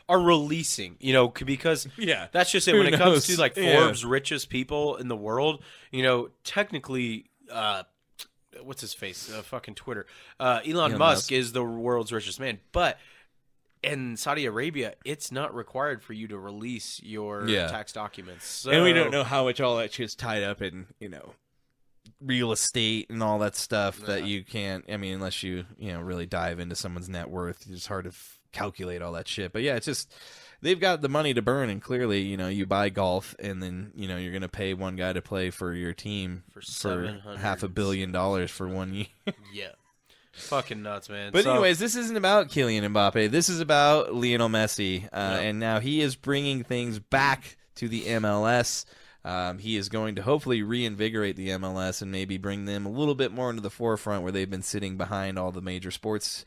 are releasing, because that's just it. When it comes to like Forbes' richest people in the world, technically, what's his face? Fucking Twitter. Elon Musk is the world's richest man, but in Saudi Arabia, it's not required for you to release your tax documents. So, and we don't know how much all that shit's tied up in, real estate and all that stuff that you can't. I mean, unless you really dive into someone's net worth, it's hard to calculate all that shit. But yeah, it's just they've got the money to burn, and clearly, you buy golf, and then you're gonna pay one guy to play for your team for $500 million for 1 year. Yeah, fucking nuts, man. But anyways, this isn't about Kylian Mbappe. This is about Lionel Messi, and now he is bringing things back to the MLS. He is going to hopefully reinvigorate the MLS and maybe bring them a little bit more into the forefront where they've been sitting behind all the major sports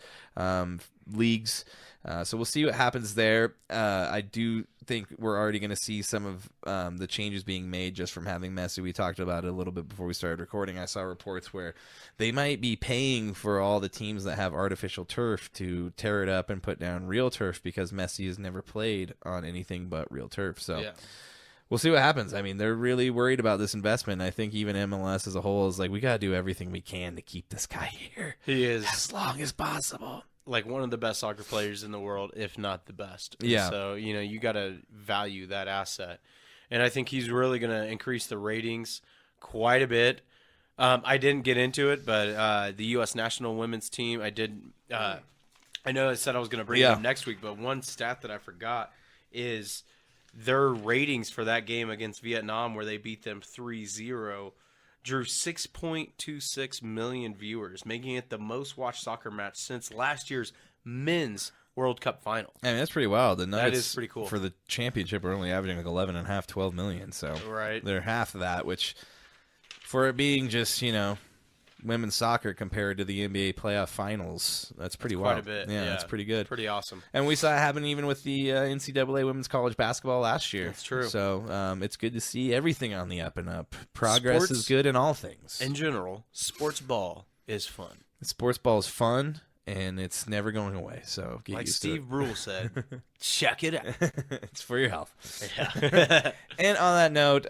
leagues. So we'll see what happens there. I do think we're already going to see some of the changes being made just from having Messi. We talked about it a little bit before we started recording. I saw reports where they might be paying for all the teams that have artificial turf to tear it up and put down real turf because Messi has never played on anything but real turf. So. Yeah. We'll see what happens. I mean, they're really worried about this investment. I think even MLS as a whole is like, we got to do everything we can to keep this guy here. He is. As long as possible. Like one of the best soccer players in the world, if not the best. Yeah. So, you got to value that asset. And I think he's really going to increase the ratings quite a bit. I didn't get into it, but the U.S. national women's team, I did. I know I said I was going to bring it up next week, but one stat that I forgot is their ratings for that game against Vietnam, where they beat them 3-0, drew 6.26 million viewers, making it the most watched soccer match since last year's men's World Cup final. I mean, that's pretty wild. The Nuggets, That is pretty cool. For the championship, are only averaging like 11.5, 12 million. So Right. they're half of that, which for it being just, women's soccer compared to the NBA playoff finals, that's pretty wild. Quite a bit. Yeah, that's pretty good. Pretty awesome. And we saw it happen even with the NCAA women's college basketball last year. That's true. So it's good to see everything on the up and up. Progress Sports is good in all things. In general, sports ball is fun. Sports ball is fun, and it's never going away. So get Like used Steve to Brule said, check it out. it. It's for your health. Yeah. And on that note,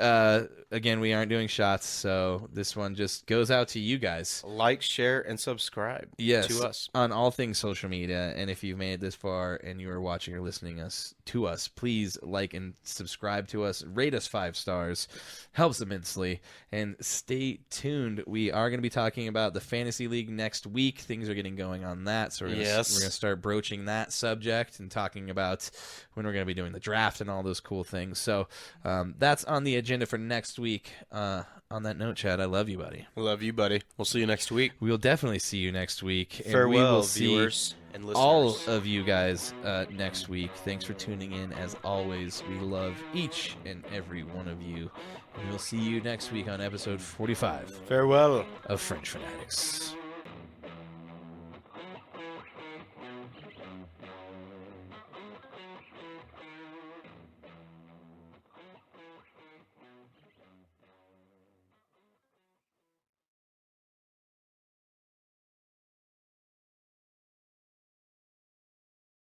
again, we aren't doing shots, so this one just goes out to you guys. Like, share, and subscribe to us. On all things social media. And if you've made it this far and you are watching or listening to us, please like and subscribe to us. Rate us 5 stars. Helps immensely. And stay tuned. We are going to be talking about the Fantasy League next week. Things are getting going on that, so we're going to start broaching that subject and talking about when we're going to be doing the draft and all those cool things. So that's on the agenda for next week. On that note, Chad, I love you, buddy. Love you, buddy. We'll see you next week. We'll definitely see you next week. And Farewell, we will see viewers and listeners. all of you guys next week. Thanks for tuning in. As always, we love each and every one of you. And we'll see you next week on episode 45 Farewell. of French Fanatics.